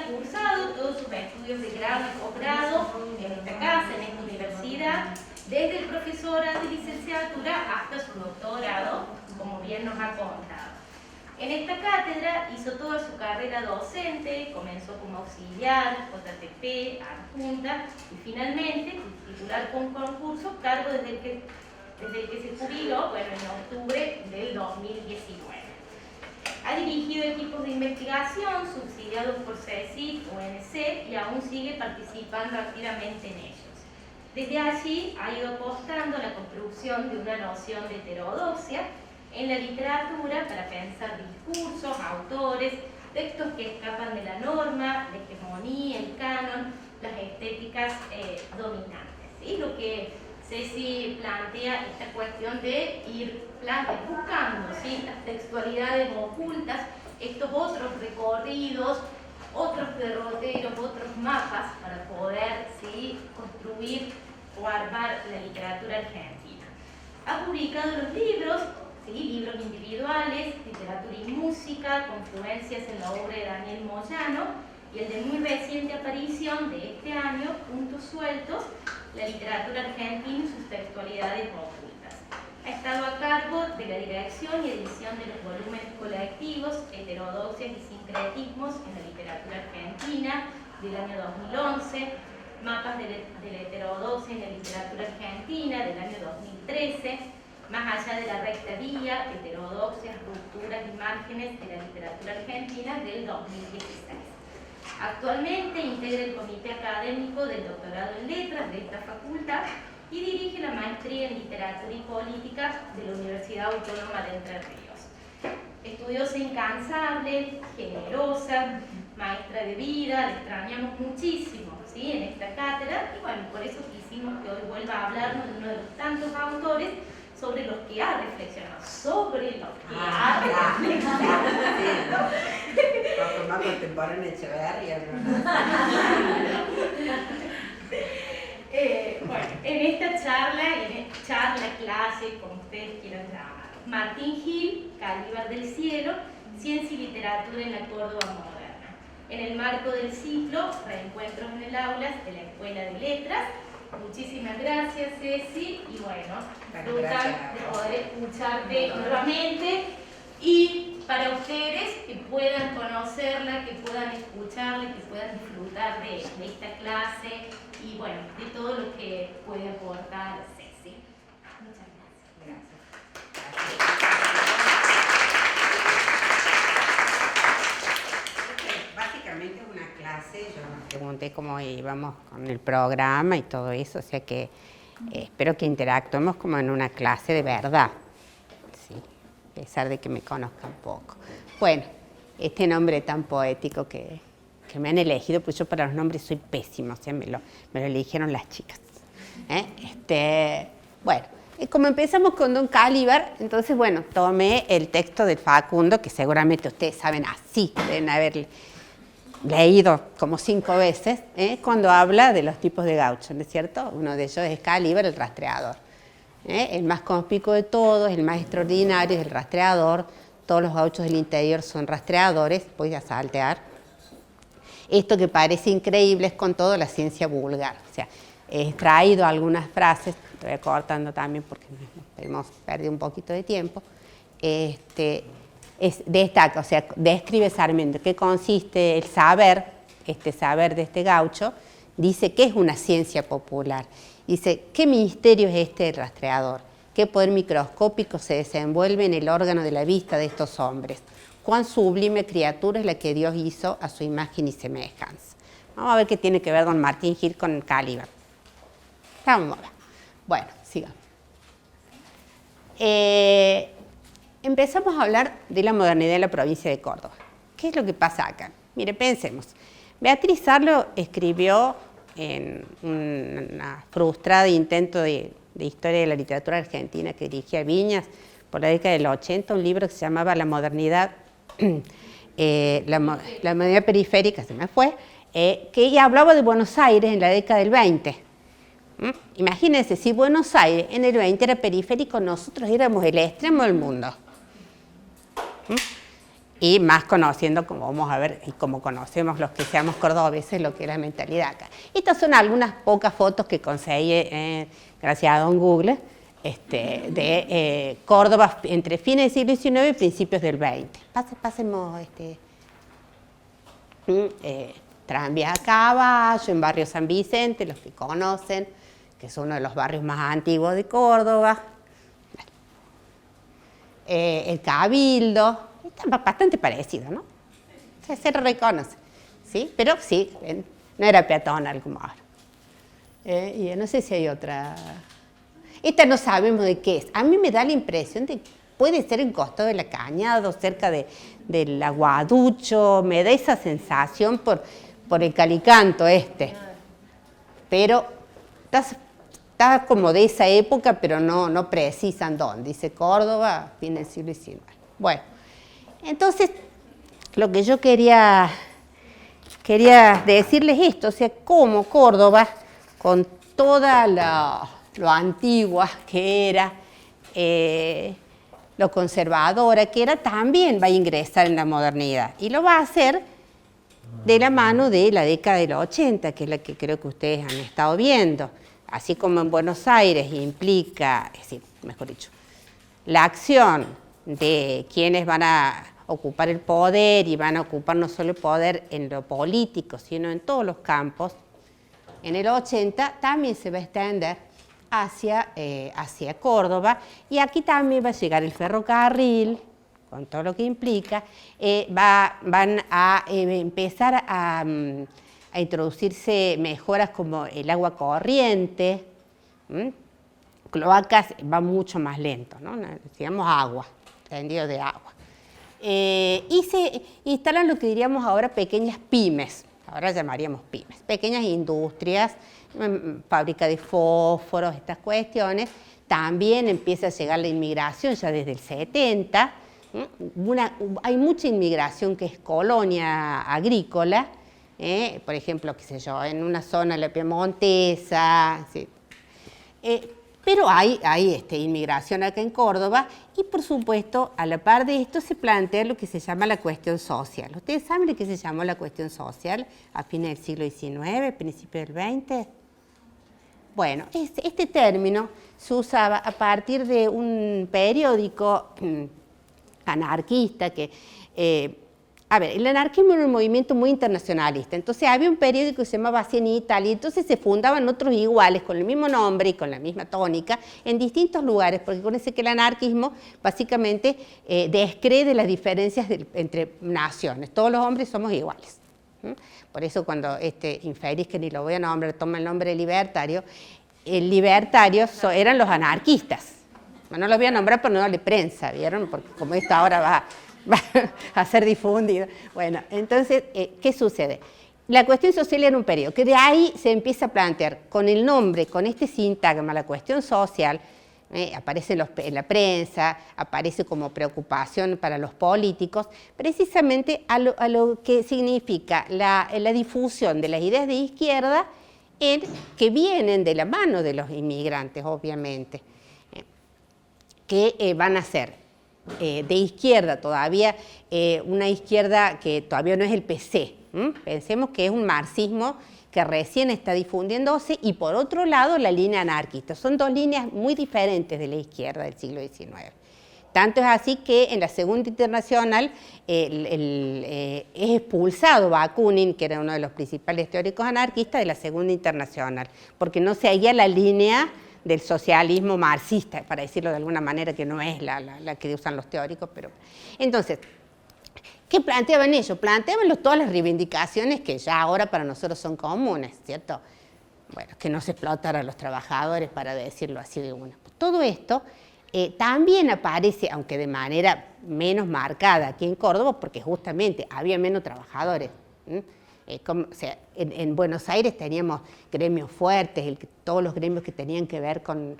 cursado todos sus estudios de grado y posgrado en esta casa, en esta universidad, desde el profesorado y licenciatura hasta su doctorado, como bien nos ha contado. En esta cátedra hizo toda su carrera docente, comenzó como auxiliar, JTP, adjunta y finalmente titular con concurso, cargo desde el que se jubiló, bueno, en octubre del 2019. Ha dirigido equipos de investigación subsidiados por CSIC, ONC y aún sigue participando activamente en ellos. Desde allí ha ido apostando a la construcción de una noción de heterodoxia en la literatura para pensar discursos, autores, textos que escapan de la norma, la hegemonía, el canon, las estéticas dominantes. ¿Sí? Lo que Ceci plantea esta cuestión de ir buscando, ¿sí?, las textualidades ocultas, estos otros recorridos, otros derroteros, otros mapas para poder, ¿sí?, construir o armar la literatura argentina. Ha publicado los libros, ¿sí?, libros individuales, literatura y música, confluencias en la obra de Daniel Moyano, y el de muy reciente aparición de este año, Puntos Sueltos, la literatura argentina y sus textualidades ocultas. Ha estado a cargo de la dirección y edición de los volúmenes colectivos, Heterodoxias y Sincretismos en la literatura argentina, del año 2011, Mapas de la heterodoxia en la literatura argentina, del año 2013, Más allá de la recta vía, Heterodoxias, rupturas y márgenes de la literatura argentina, del 2016. Actualmente integra el comité académico del doctorado en letras de esta facultad y dirige la maestría en literatura y política de la Universidad Autónoma de Entre Ríos. Estudiosa incansable, generosa, maestra de vida, la extrañamos muchísimo, ¿sí?, en esta cátedra, y bueno, por eso quisimos que hoy vuelva a hablarnos de uno de los tantos autores sobre los que ha reflexionado, sobre los que ha reflexionado. Más contemporáneo Echeverría, bueno, en esta charla, clase, como ustedes quieran llamar, Martín Gil, Calíbar del Cielo, Ciencia y Literatura en la Córdoba Moderna. En el marco del ciclo Reencuentros en el Aula de la Escuela de Letras. Muchísimas gracias, Ceci, y bueno, disfrutan de poder escucharte nuevamente, y para ustedes que puedan conocerla, que puedan escucharla, que puedan disfrutar de esta clase y bueno, de todo lo que puede aportar Ceci. Muchas gracias. Básicamente es una clase, yo me pregunté cómo íbamos con el programa y todo eso, o sea que espero que interactuemos como en una clase de verdad, ¿sí?, a pesar de que me conozcan poco. Bueno, este nombre tan poético que me han elegido, pues yo para los nombres soy pésima, o sea, me lo eligieron las chicas. Bueno, como empezamos con Don Calíbar, entonces, bueno, tomé el texto del Facundo, que seguramente ustedes saben así, deben haber leído como 5 veces, cuando habla de los tipos de gauchos, ¿no es cierto? Uno de ellos es Calíbar, el rastreador. El más conspicuo de todos, el más extraordinario es el rastreador. Todos los gauchos del interior son rastreadores, voy a saltear. Esto que parece increíble es con todo la ciencia vulgar. O sea, he extraído algunas frases, estoy cortando también porque hemos perdido un poquito de tiempo. Destaca, o sea, describe Sarmiento qué consiste el saber, este saber de este gaucho. Dice que es una ciencia popular. Dice, ¿qué misterio es este del rastreador? ¿Qué poder microscópico se desenvuelve en el órgano de la vista de estos hombres? ¿Cuán sublime criatura es la que Dios hizo a su imagen y semejanza? Vamos a ver qué tiene que ver don Martín Gil con Calíbar. Vamos a ver. Bueno, sigamos. Empezamos a hablar de la modernidad de la provincia de Córdoba. ¿Qué es lo que pasa acá? Mire, pensemos. Beatriz Sarlo escribió en una frustrada intento de historia de la literatura argentina que dirigía Viñas por la década del 80, un libro que se llamaba La modernidad, la modernidad periférica, se me fue, que ella hablaba de Buenos Aires en la década del 20. Imagínense, si Buenos Aires en el 20 era periférico, nosotros éramos el extremo del mundo. y más conociendo, como vamos a ver, y como conocemos los que seamos cordobeses, lo que es la mentalidad acá. Estas son algunas pocas fotos que conseguí, gracias a don Google, de Córdoba entre fines del siglo XIX y principios del XX. Pasemos tranvía a caballo en barrio San Vicente, los que conocen, que es uno de los barrios más antiguos de Córdoba. El Cabildo, está bastante parecido, ¿no? Se reconoce, ¿sí? Pero sí, no era peatonal como ahora. Y no sé si hay otra. Esta no sabemos de qué es. A mí me da la impresión de que puede ser en Costado de la Cañada, cerca del Aguaducho, me da esa sensación por el calicanto pero está como de esa época, pero no precisan dónde. Dice Córdoba, fin del siglo XIX. Bueno, entonces lo que yo quería decirles esto, o sea, cómo Córdoba, con toda lo antigua que era, lo conservadora que era, también va a ingresar en la modernidad. Y lo va a hacer de la mano de la década de los 80, que es la que creo que ustedes han estado viendo. Así como en Buenos Aires implica, es decir, mejor dicho, la acción de quienes van a ocupar el poder y van a ocupar no solo el poder en lo político, sino en todos los campos, en el 80 también se va a extender hacia Córdoba, y aquí también va a llegar el ferrocarril, con todo lo que implica, van a empezar a introducirse mejoras como el agua corriente, cloacas va mucho más lento, ¿no? Digamos agua, tendido de agua. Y se instalan lo que diríamos ahora pequeñas pymes, ahora llamaríamos pymes, pequeñas industrias, fábrica de fósforos, estas cuestiones. También empieza a llegar la inmigración ya desde el 70, hay mucha inmigración que es colonia agrícola, por ejemplo, qué sé yo, en una zona de la Piemontesa, ¿sí? Pero hay inmigración acá en Córdoba, y por supuesto, a la par de esto se plantea lo que se llama la cuestión social. ¿Ustedes saben de qué se llamó la cuestión social a fines del siglo XIX, principios del XX? Bueno, este término se usaba a partir de un periódico anarquista que... el anarquismo era un movimiento muy internacionalista, entonces había un periódico que se llamaba Así en Italia, entonces se fundaban otros iguales, con el mismo nombre y con la misma tónica, en distintos lugares, porque acuérdense que el anarquismo básicamente descree de las diferencias entre naciones, todos los hombres somos iguales. Por eso cuando infeliz, que ni lo voy a nombrar, toma el nombre de libertario, el libertario eran los anarquistas. No los voy a nombrar por no darle prensa, ¿vieron? Porque como esto ahora va a ser difundido. Bueno, entonces, ¿qué sucede? La cuestión social era un periodo, que de ahí se empieza a plantear con el nombre, con este sintagma, la cuestión social, aparece en la prensa, aparece como preocupación para los políticos, precisamente a lo que significa la difusión de las ideas de izquierda que vienen de la mano de los inmigrantes, obviamente, que van a ser de izquierda todavía, una izquierda que todavía no es el PC. Pensemos que es un marxismo que recién está difundiéndose, y por otro lado la línea anarquista. Son dos líneas muy diferentes de la izquierda del siglo XIX. Tanto es así que en la Segunda Internacional es expulsado Bakunin, que era uno de los principales teóricos anarquistas de la Segunda Internacional, porque no seguía la línea del socialismo marxista, para decirlo de alguna manera, que no es la que usan los teóricos. Pero entonces, ¿qué planteaban ellos? Planteaban todas las reivindicaciones que ya ahora para nosotros son comunes, ¿cierto? Bueno, que no se explotara a los trabajadores, para decirlo así de una. Todo esto también aparece, aunque de manera menos marcada aquí en Córdoba, porque justamente había menos trabajadores. En Buenos Aires teníamos gremios fuertes, todos los gremios que tenían que ver con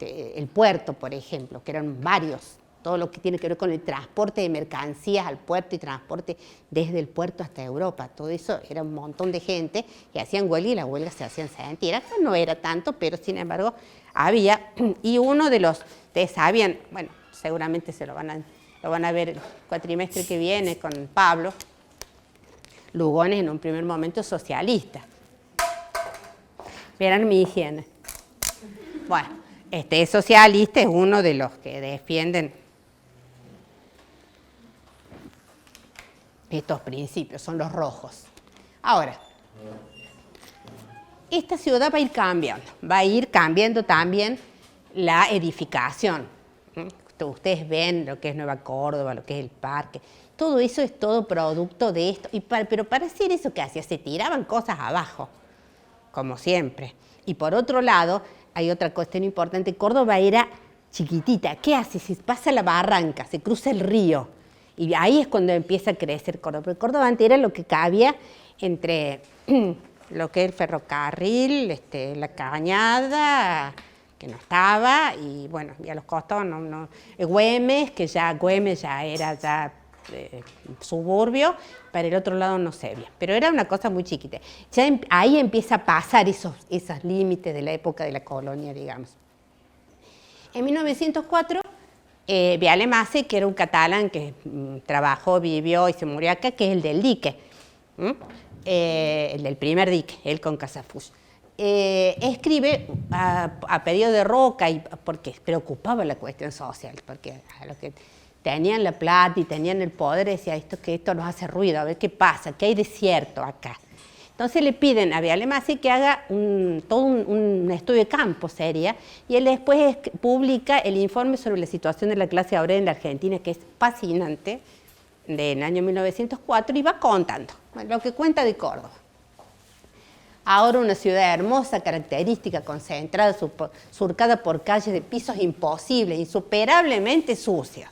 el puerto, por ejemplo, que eran varios. Todo lo que tiene que ver con el transporte de mercancías al puerto y transporte desde el puerto hasta Europa. Todo eso era un montón de gente que hacían huelga, y las huelgas se hacían sentir. Acá no era tanto, pero sin embargo había. Y uno de los, ustedes sabían, bueno, seguramente se lo van a lo van a ver el cuatrimestre que viene con Pablo. Lugones en un primer momento socialista. Verán mi higiene. Bueno, este socialista es uno de los que defienden estos principios, son los rojos. Ahora, esta ciudad va a ir cambiando también la edificación. Ustedes ven lo que es Nueva Córdoba, lo que es el parque, todo eso es todo producto de esto. Pero para hacer eso, ¿qué hacía? Se tiraban cosas abajo, como siempre. Y por otro lado, hay otra cuestión importante, Córdoba era chiquitita. ¿Qué hace? Se pasa la barranca, se cruza el río, y ahí es cuando empieza a crecer Córdoba. Pero Córdoba antes era lo que cabía entre lo que es el ferrocarril, la cañada, que no estaba, y bueno, y a los costados Güemes, que Güemes ya era suburbio, para el otro lado no sé bien, pero era una cosa muy chiquita. Ya ahí empieza a pasar esos límites de la época de la colonia, digamos. En 1904, Viale Masse, que era un catalán que trabajó, vivió y se murió acá, que es el del dique, el del primer dique, él con Casafuix. Escribe a pedido de Roca, porque preocupaba la cuestión social, porque a los que tenían la plata y tenían el poder decía esto nos hace ruido, a ver qué pasa, que hay desierto acá. Entonces le piden a Viale Masse que haga todo un estudio de campo seria, y él después publica el informe sobre la situación de la clase obrera en la Argentina, que es fascinante, del año 1904, y va contando lo que cuenta de Córdoba. Ahora una ciudad hermosa, característica, concentrada, surcada por calles de pisos imposibles, insuperablemente sucias.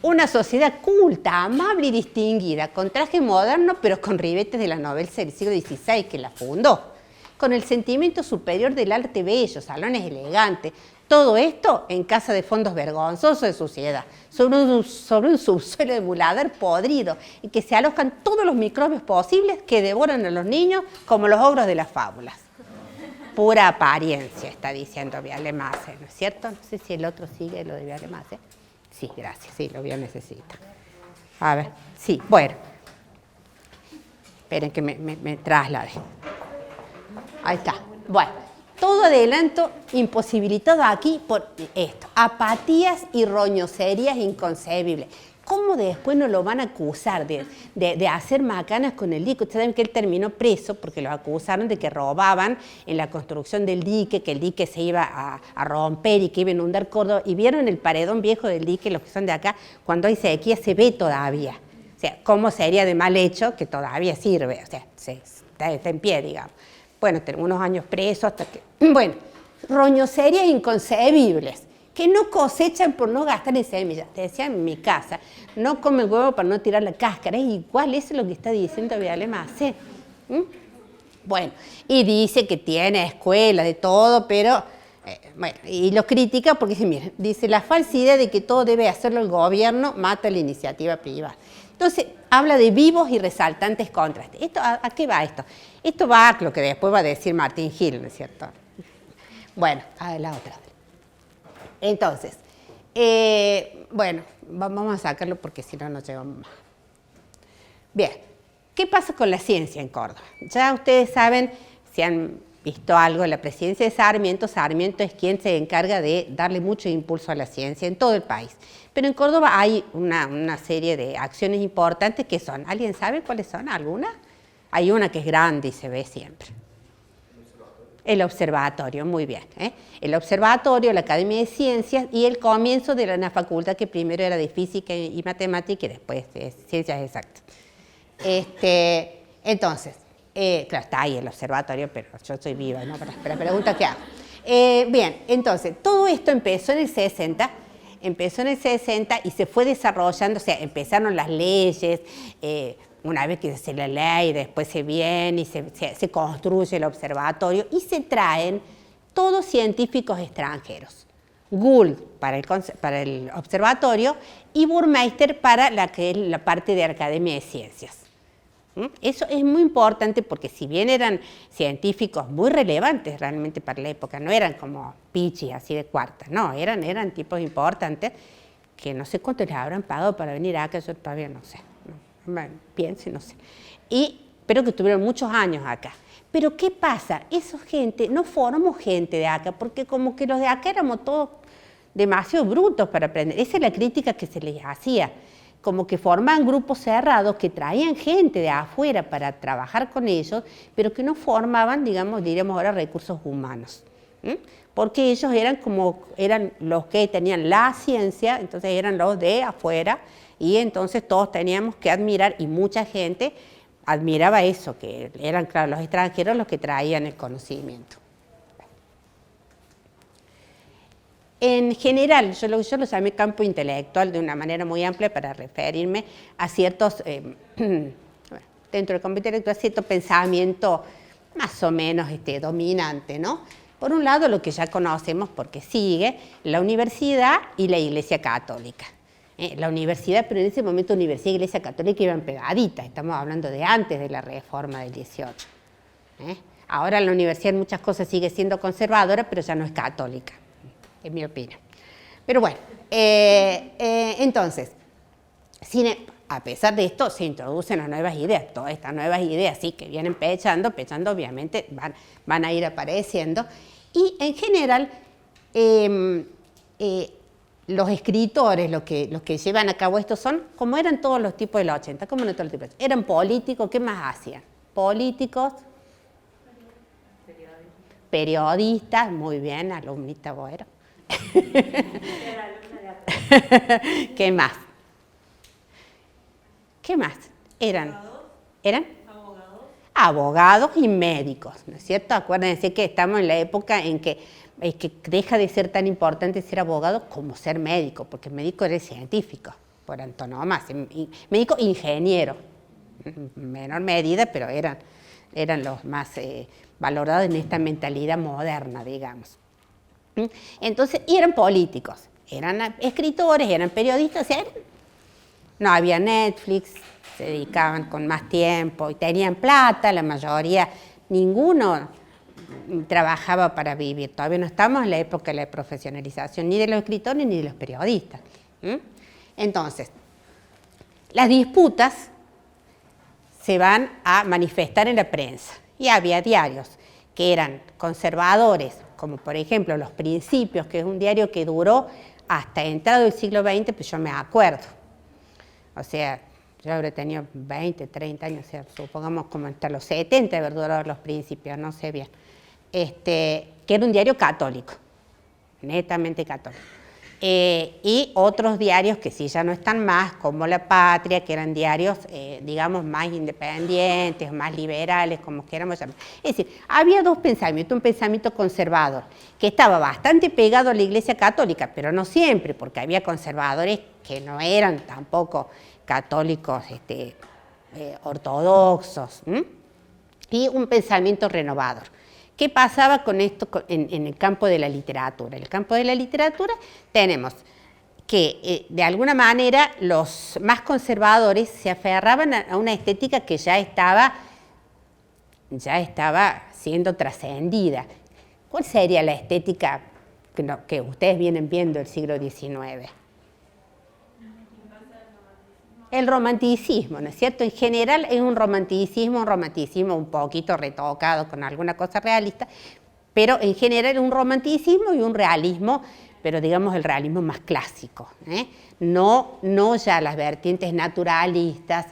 Una sociedad culta, amable y distinguida, con traje moderno, pero con ribetes de la nobleza del siglo XVI que la fundó, con el sentimiento superior del arte bello, salones elegantes. Todo esto en casa de fondos vergonzosos de suciedad, sobre un subsuelo de muladar podrido, en que se alojan todos los microbios posibles que devoran a los niños como los ogros de las fábulas. Pura apariencia, está diciendo Viale Masse, ¿no es cierto? No sé si el otro sigue lo de Viale Masse. Sí, gracias, sí, lo necesita. A ver, sí, bueno. Esperen que me traslade. Ahí está. Bueno, todo adelanto imposibilitado aquí por esto. Apatías y roñoserías inconcebibles. ¿Cómo después nos lo van a acusar de hacer macanas con el dique? Ustedes saben que él terminó preso porque lo acusaron de que robaban en la construcción del dique, que el dique se iba a romper y que iba a inundar Córdoba. Y vieron el paredón viejo del dique, los que son de acá, cuando hay sequía se ve todavía. O sea, ¿cómo sería de mal hecho que todavía sirve? O sea, está en pie, digamos. Bueno, tengo unos años preso hasta que... Bueno, roñoserías inconcebibles, que no cosechan por no gastar en semillas. Te decía en mi casa, no come huevo para no tirar la cáscara. Es igual, eso es lo que está diciendo Viale Masse. Bueno, y dice que tiene escuela, de todo, pero... bueno, y lo critica porque dice, miren, dice, la falsa idea de que todo debe hacerlo el gobierno mata la iniciativa privada. Entonces, habla de vivos y resaltantes contrastes. ¿A qué va esto? Esto va a lo que después va a decir Martín Gil, ¿no es cierto? Bueno, a la otra. Entonces, bueno, vamos a sacarlo porque si no nos llevamos más. Bien, ¿qué pasa con la ciencia en Córdoba? Ya ustedes saben, si han visto algo en la presidencia de Sarmiento, Sarmiento es quien se encarga de darle mucho impulso a la ciencia en todo el país. Pero en Córdoba hay una serie de acciones importantes que son, ¿alguien sabe cuáles son? ¿Alguna? Hay una que es grande y se ve siempre. El observatorio, muy bien. El observatorio, la Academia de Ciencias y el comienzo de una facultad que primero era de física y matemática y después de ciencias exactas. Entonces, claro, está ahí el observatorio, pero yo estoy viva, ¿no? Para la pregunta que hago. Bien, entonces, todo esto empezó en el 60 y se fue desarrollando, o sea, empezaron las leyes, una vez que se hace la ley, después se viene y se construye el observatorio y se traen todos científicos extranjeros. Gould para el observatorio y Burmeister para la parte de Academia de Ciencias. Eso es muy importante porque si bien eran científicos muy relevantes realmente para la época, no eran como pichis así de cuarta, no, eran tipos importantes, que no sé cuánto les habrán pagado para venir acá, yo todavía no sé, pienso y no sé. Pero que estuvieron muchos años acá. Pero ¿qué pasa? Esa gente, no formamos gente de acá, porque como que los de acá éramos todos demasiado brutos para aprender. Esa es la crítica que se les hacía. Como que formaban grupos cerrados que traían gente de afuera para trabajar con ellos, pero que no formaban, digamos, diríamos ahora, recursos humanos. Porque ellos eran los que tenían la ciencia, entonces eran los de afuera, y entonces todos teníamos que admirar, y mucha gente admiraba eso, que eran, claro, los extranjeros los que traían el conocimiento. En general, yo lo llamé campo intelectual de una manera muy amplia para referirme a ciertos, dentro del campo intelectual, cierto pensamiento más o menos dominante, ¿no? Por un lado, lo que ya conocemos porque sigue, la universidad y la Iglesia Católica. La universidad, pero en ese momento universidad y Iglesia Católica iban pegaditas, estamos hablando de antes de la reforma del 18. Ahora la universidad en muchas cosas sigue siendo conservadora, pero ya no es católica, en mi opinión. Pero bueno, entonces, a pesar de esto, se introducen las nuevas ideas. Todas estas nuevas ideas, sí, que vienen pechando obviamente van a ir apareciendo. Y en general, los escritores, los que llevan a cabo esto son, como eran todos los tipos de los 80, como no todos los tipos, eran políticos. ¿Qué más hacían? Políticos, periodistas, muy bien, alumnita Boero. ¿Qué más? ¿Qué más? ¿Eran? Abogados y médicos, ¿no es cierto? Acuérdense que estamos en la época en que deja de ser tan importante ser abogado como ser médico, porque el médico era científico, por antonomasia, médico ingeniero, en menor medida, pero eran los más valorados en esta mentalidad moderna, digamos. Entonces, y eran políticos, eran escritores, eran periodistas, no había Netflix, se dedicaban con más tiempo y tenían plata, la mayoría, ninguno trabajaba para vivir. Todavía no estamos en la época de la profesionalización ni de los escritores ni de los periodistas. Entonces, las disputas se van a manifestar en la prensa y había diarios que eran conservadores, como por ejemplo Los Principios, que es un diario que duró hasta entrado el siglo XX, pues yo me acuerdo. O sea, yo habré tenido 20, 30 años, o sea, supongamos como hasta los 70 de haber durado Los Principios, no sé bien. Que era un diario católico, netamente católico. Y otros diarios que sí ya no están más, como La Patria, que eran diarios, digamos, más independientes, más liberales, como queramos llamar. Es decir, había dos pensamientos, un pensamiento conservador, que estaba bastante pegado a la Iglesia Católica, pero no siempre, porque había conservadores que no eran tampoco católicos ortodoxos, y un pensamiento renovador. ¿Qué pasaba con esto en el campo de la literatura? En el campo de la literatura tenemos que, de alguna manera, los más conservadores se aferraban a una estética que ya estaba siendo trascendida. ¿Cuál sería la estética que ustedes vienen viendo del siglo XIX? El romanticismo, ¿no es cierto? En general es un romanticismo un poquito retocado con alguna cosa realista, pero en general es un romanticismo y un realismo, pero digamos el realismo más clásico, no ya las vertientes naturalistas,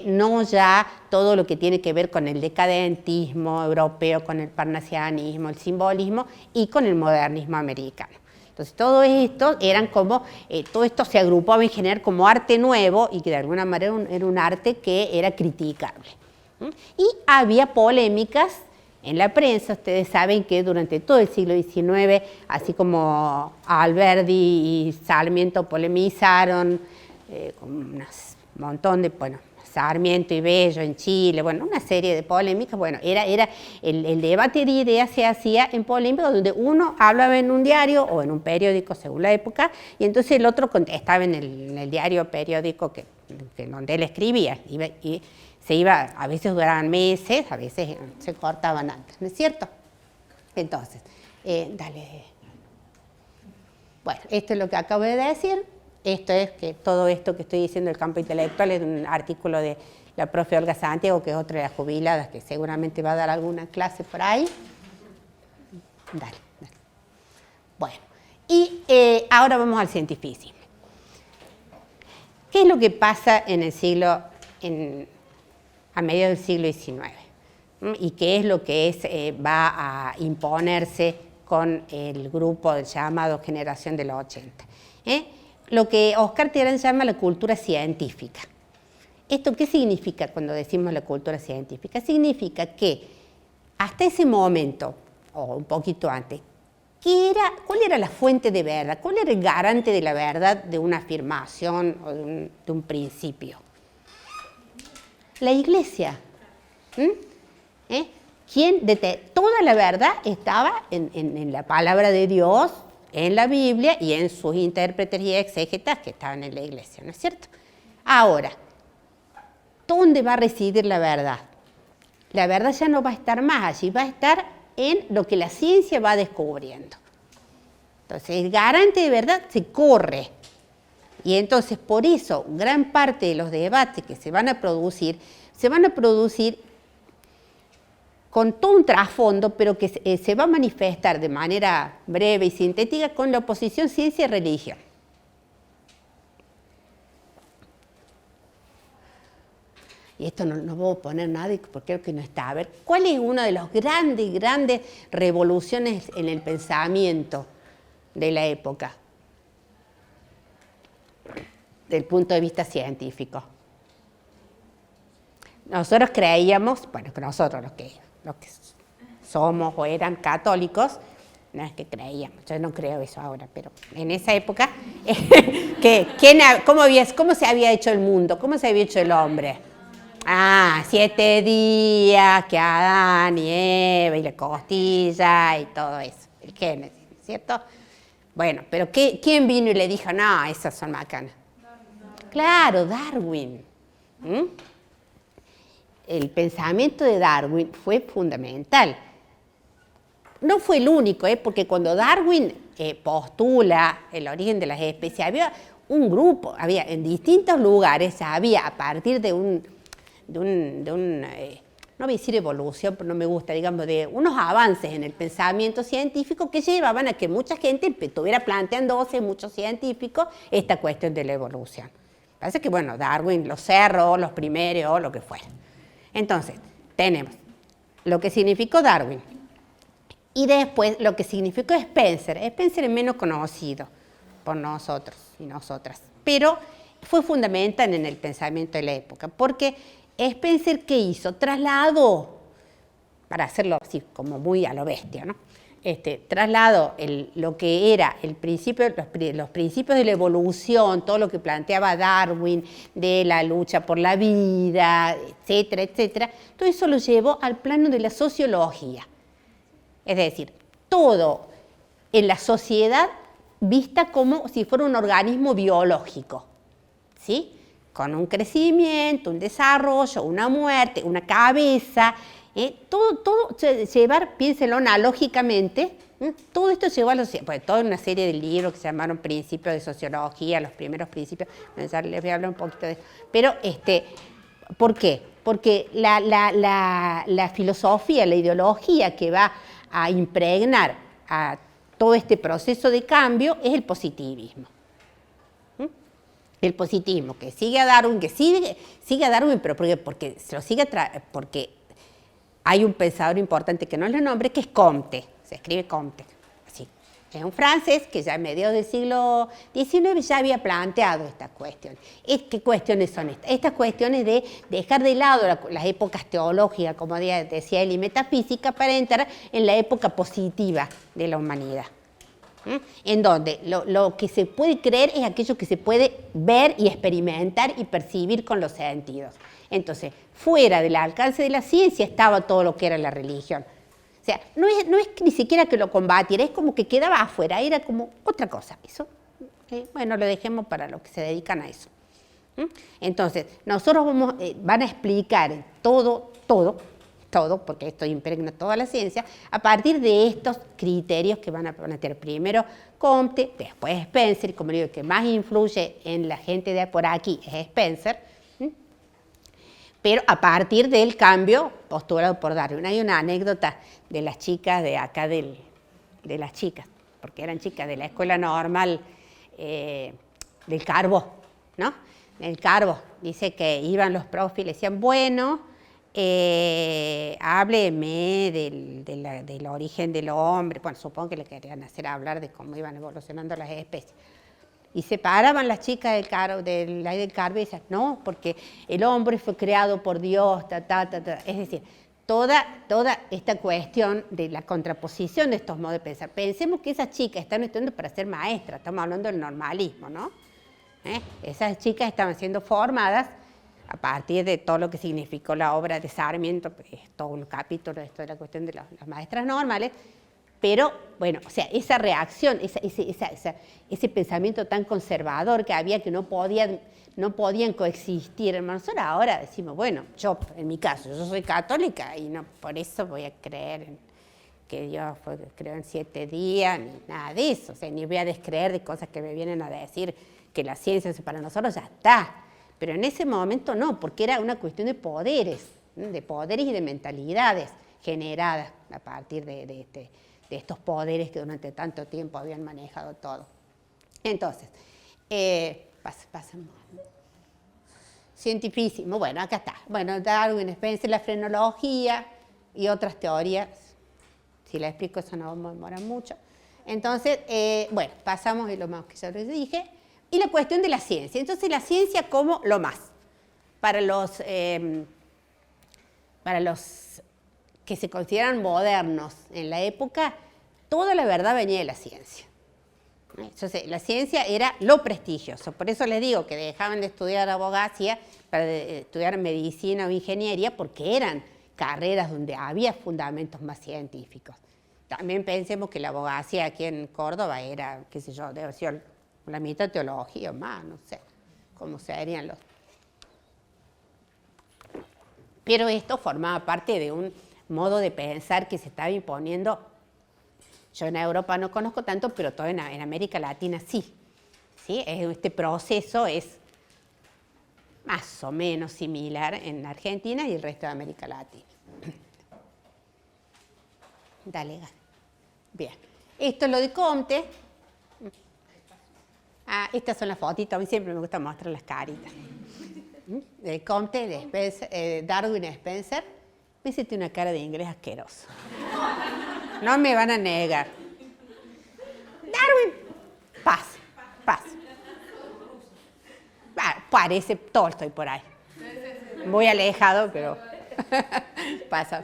no ya todo lo que tiene que ver con el decadentismo europeo, con el parnasianismo, el simbolismo y con el modernismo americano. Entonces, todo esto eran como, todo esto se agrupaba en general como arte nuevo y que de alguna manera era un arte que era criticable. Y había polémicas en la prensa. Ustedes saben que durante todo el siglo XIX, así como Alberdi y Sarmiento polemizaron, con un montón de, bueno, Sarmiento y Bello en Chile, bueno, una serie de polémicas. Bueno, era el debate de ideas se hacía en polémica, donde uno hablaba en un diario o en un periódico según la época, y entonces el otro contestaba en el diario o periódico donde él escribía, y se iba, a veces duraban meses, a veces se cortaban antes, ¿no es cierto? Entonces, dale. Bueno, esto es lo que acabo de decir. esto es que todo esto que estoy diciendo del campo intelectual es un artículo de la profe Olga Santiago, que es otra de las jubiladas que seguramente va a dar alguna clase por ahí. Dale. Bueno, y ahora vamos al cientificismo. ¿Qué es lo que pasa en el siglo, a mediados del siglo XIX? ¿Y qué es lo que va a imponerse con el grupo llamado Generación de los 80? Lo que Oscar Terán llama la cultura científica. ¿Esto qué significa cuando decimos la cultura científica? Significa que hasta ese momento, o un poquito antes, ¿cuál era la fuente de verdad? ¿Cuál era el garante de la verdad de una afirmación o de un principio? La Iglesia. Toda la verdad estaba en la palabra de Dios, en la Biblia y en sus intérpretes y exégetas que estaban en la Iglesia, ¿no es cierto? Ahora, ¿dónde va a residir la verdad? La verdad ya no va a estar más allí, va a estar en lo que la ciencia va descubriendo. Entonces, el garante de verdad se corre. Y entonces, por eso, gran parte de los debates que se van a producir con todo un trasfondo, pero que se va a manifestar de manera breve y sintética con la oposición ciencia y religión. Y esto no voy a poner nada porque creo que no está. A ver, ¿cuál es una de las grandes revoluciones en el pensamiento de la época? Del punto de vista científico. Nosotros creíamos, bueno, que nosotros los que somos o eran católicos, no es que creíamos, yo no creo eso ahora, pero en esa época, ¿cómo se había hecho el mundo? ¿Cómo se había hecho el hombre? 7 días, que Adán y Eva y la costilla y todo eso, el Génesis, ¿cierto? Bueno, pero ¿quién vino y le dijo, no, esas son macanas? Claro, Darwin. El pensamiento de Darwin fue fundamental. No fue el único, porque cuando Darwin postula el origen de las especies, había un grupo, había en distintos lugares, había a partir de no voy a decir evolución, pero no me gusta, digamos, de unos avances en el pensamiento científico que llevaban a que mucha gente estuviera planteándose, muchos científicos, esta cuestión de la evolución. Parece que, bueno, Darwin los cerró, los primeros, lo que fuera. Entonces, tenemos lo que significó Darwin y después lo que significó Spencer. Spencer es menos conocido por nosotros y nosotras, pero fue fundamental en el pensamiento de la época, porque Spencer, ¿qué hizo? Trasladó, para hacerlo así como muy a lo bestia, ¿no? Trasladó lo que era el principio, los principios de la evolución, todo lo que planteaba Darwin, de la lucha por la vida, etcétera, etcétera, todo eso lo llevó al plano de la sociología. Es decir, todo en la sociedad vista como si fuera un organismo biológico, ¿sí? Con un crecimiento, un desarrollo, una muerte, una cabeza, todo llevar, piénsenlo analógicamente, todo esto llevó a toda una serie de libros que se llamaron Principios de Sociología, los primeros principios, ya les voy a hablar un poquito de eso, pero ¿por qué? Porque la filosofía, la ideología que va a impregnar a todo este proceso de cambio es el positivismo. El positivismo que sigue a Darwin, sigue a Darwin, pero porque se lo sigue porque hay un pensador importante que no le nombre, que es Comte, se escribe Comte, así. Es un francés que ya en mediados del siglo XIX ya había planteado esta cuestión. ¿Qué cuestiones son estas? Estas cuestiones de dejar de lado las épocas teológicas, como decía él, y metafísica, para entrar en la época positiva de la humanidad. En donde lo que se puede creer es aquello que se puede ver y experimentar y percibir con los sentidos. Entonces, fuera del alcance de la ciencia estaba todo lo que era la religión. O sea, no es ni siquiera que lo combatiera, es como que quedaba afuera, era como otra cosa. Eso, bueno, lo dejemos para los que se dedican a eso. Entonces, nosotros van a explicar todo todo, porque esto impregna toda la ciencia, a partir de estos criterios que van a poner primero Comte, después Spencer, y como digo, el que más influye en la gente de por aquí es Spencer, pero a partir del cambio postulado por Darwin. Hay una anécdota de las chicas de acá, de las chicas, porque eran chicas de la escuela normal del Carbó, ¿no? El Carbó, dice que iban los profes y le decían, bueno, hábleme del origen del hombre. Bueno, supongo que le querían hacer hablar de cómo iban evolucionando las especies. Y se paraban las chicas del Carbó y decían, no, porque el hombre fue creado por Dios, Es decir, toda esta cuestión de la contraposición de estos modos de pensar. Pensemos que esas chicas están estudiando para ser maestras, estamos hablando del normalismo, ¿no? Esas chicas estaban siendo formadas a partir de todo lo que significó la obra de Sarmiento, es todo un capítulo esto de la cuestión de las maestras normales, pero bueno, o sea, esa reacción, ese pensamiento tan conservador que había, que no podían coexistir. Nosotros ahora decimos, bueno, yo en mi caso, yo soy católica y no por eso voy a creer en que Dios creó en 7 días, ni nada de eso, o sea, ni voy a descreer de cosas que me vienen a decir que la ciencia para nosotros ya está. Pero en ese momento no, porque era una cuestión de poderes y de mentalidades generadas a partir de estos poderes que durante tanto tiempo habían manejado todo. Entonces, pasamos. Cientificismo, bueno, acá está. Bueno, Darwin, Spencer, la frenología y otras teorías. Si la explico, eso no me demora mucho. Entonces, bueno, pasamos de lo más que ya les dije. Y la cuestión de la ciencia. Entonces, la ciencia como lo más. Para los que se consideran modernos en la época, toda la verdad venía de la ciencia. Entonces, la ciencia era lo prestigioso. Por eso les digo que dejaban de estudiar abogacía para estudiar medicina o ingeniería, porque eran carreras donde había fundamentos más científicos. También pensemos que la abogacía aquí en Córdoba era, qué sé yo, debe ser la mitad teología o más, no sé cómo serían los. Pero esto formaba parte de un modo de pensar que se estaba imponiendo. Yo en Europa no conozco tanto, pero todo en América Latina sí. Este proceso es más o menos similar en Argentina y el resto de América Latina. Dale, bien. Esto es lo de Comte. Estas son las fotitos, a mí siempre me gusta mostrar las caritas. De Comte, de Spencer, Darwin y Spencer. Me hiciste una cara de inglés asqueroso. No me van a negar. Darwin, paz. Parece Tolstoy por ahí. Muy alejado, pero pasa.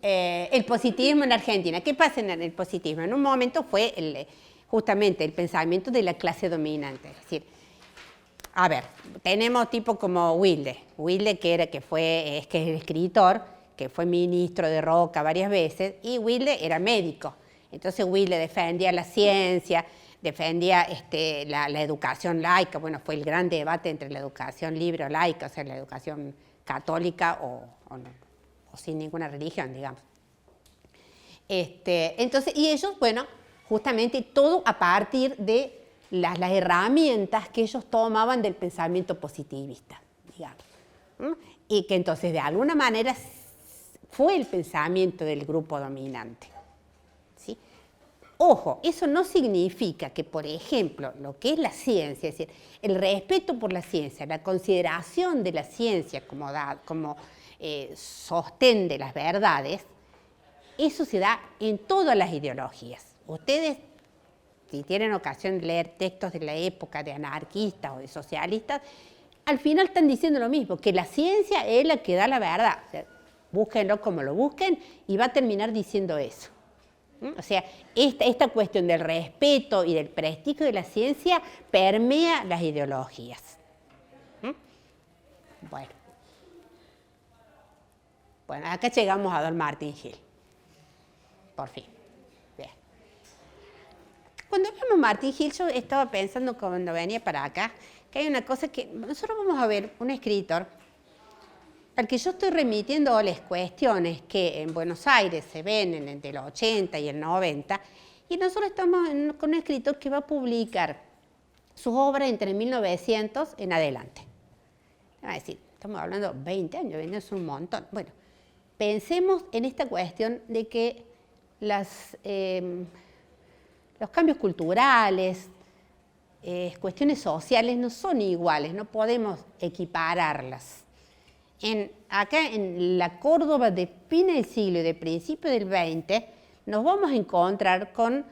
El positivismo en Argentina. ¿Qué pasa en el positivismo? En un momento fue justamente el pensamiento de la clase dominante. Es decir, a ver, tenemos tipos como Wilde, que es escritor, que fue ministro de Roca varias veces, y Wilde era médico. Entonces Wilde defendía la ciencia, defendía la educación laica. Bueno, fue el gran debate entre la educación libre o laica, o sea, la educación católica o sin ninguna religión, digamos. Entonces, y ellos, bueno, justamente todo a partir de las herramientas que ellos tomaban del pensamiento positivista, digamos. Y que entonces de alguna manera fue el pensamiento del grupo dominante. ¿Sí? Ojo, eso no significa que, por ejemplo, lo que es la ciencia, es decir, el respeto por la ciencia, la consideración de la ciencia como sostén de las verdades, eso se da en todas las ideologías. Ustedes, si tienen ocasión de leer textos de la época de anarquistas o de socialistas, al final están diciendo lo mismo, que la ciencia es la que da la verdad. O sea, búsquenlo como lo busquen y va a terminar diciendo eso. O sea, esta cuestión del respeto y del prestigio de la ciencia permea las ideologías. Bueno, acá llegamos a don Martin Hill. Por fin. Bien. Cuando vemos Martin Hill, yo estaba pensando cuando venía para acá, que hay una cosa que nosotros vamos a ver, un escritor. al que yo estoy remitiéndoles cuestiones que en Buenos Aires se ven entre el 80 y el 90, y nosotros estamos con un escritor que va a publicar sus obras entre 1900 en adelante. Es decir, estamos hablando de 20 años, 20 años es un montón. Bueno, pensemos en esta cuestión de que los cambios culturales, cuestiones sociales no son iguales, no podemos equipararlas. Acá en la Córdoba de fines del siglo y de principio del XX, nos vamos a encontrar con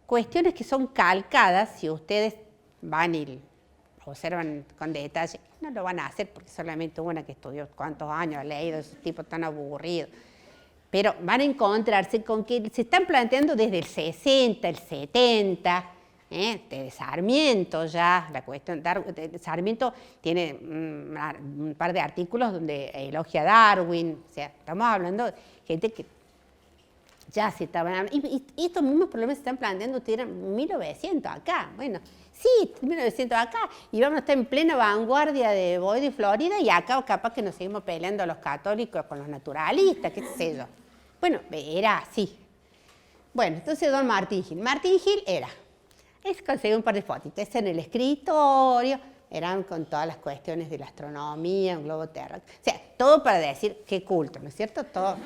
cuestiones que son calcadas. Si ustedes van y observan con detalle, no lo van a hacer porque solamente una que estudió cuántos años ha leído, esos tipos tan aburridos. Pero van a encontrarse con que se están planteando desde el 60, el 70, de Sarmiento ya, la cuestión, Sarmiento tiene un par de artículos donde elogia a Darwin, o sea, estamos hablando de gente que ya se estaban, y estos mismos problemas se están planteando, ustedes eran 1900 acá, bueno, sí, 1900 acá, y vamos a estar en plena vanguardia de Boyd y Florida, y acá capaz que nos seguimos peleando los católicos con los naturalistas, qué sé yo. Bueno, era así. Bueno, entonces don Martín Gil. Martín Gil conseguí un par de fotitos en el escritorio, eran con todas las cuestiones de la astronomía, un globo terráqueo, o sea, todo para decir qué culto, ¿no es cierto? Todo.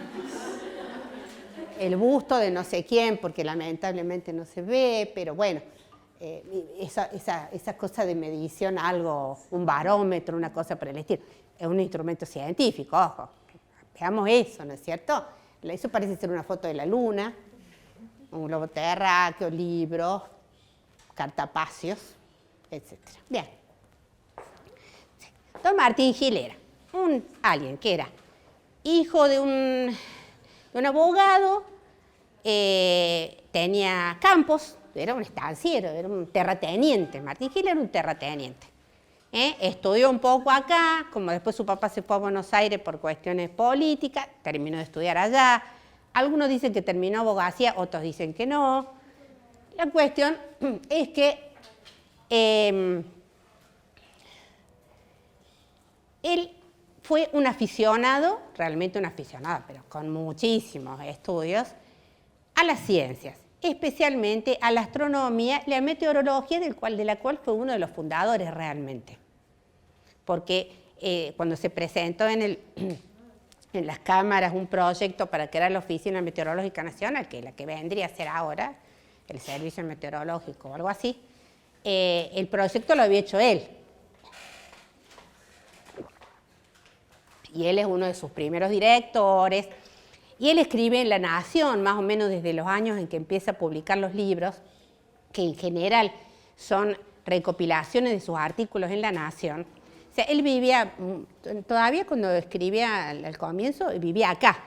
El busto de no sé quién, porque lamentablemente no se ve, pero bueno, esa cosa de medición, algo, un barómetro, una cosa por el estilo, es un instrumento científico, ojo, veamos eso, ¿no es cierto? Eso parece ser una foto de la luna, un globo terráqueo, libros, cartapacios, etc. Bien. Don Martín Gil era alguien que era hijo de un abogado, tenía campos, era un estanciero, era un terrateniente. Martín Gil era un terrateniente. Estudió un poco acá, como después su papá se fue a Buenos Aires por cuestiones políticas, terminó de estudiar allá. Algunos dicen que terminó abogacía, otros dicen que no. La cuestión es que él fue un aficionado, realmente un aficionado, pero con muchísimos estudios, a las ciencias, especialmente a la astronomía y la meteorología, de la cual fue uno de los fundadores realmente. Porque cuando se presentó en las cámaras un proyecto para crear la Oficina Meteorológica Nacional, que es la que vendría a ser ahora, el Servicio Meteorológico o algo así, el proyecto lo había hecho él. Y él es uno de sus primeros directores, y él escribe en La Nación, más o menos desde los años en que empieza a publicar los libros, que en general son recopilaciones de sus artículos en La Nación. O sea, él vivía, todavía cuando escribía al comienzo, vivía acá.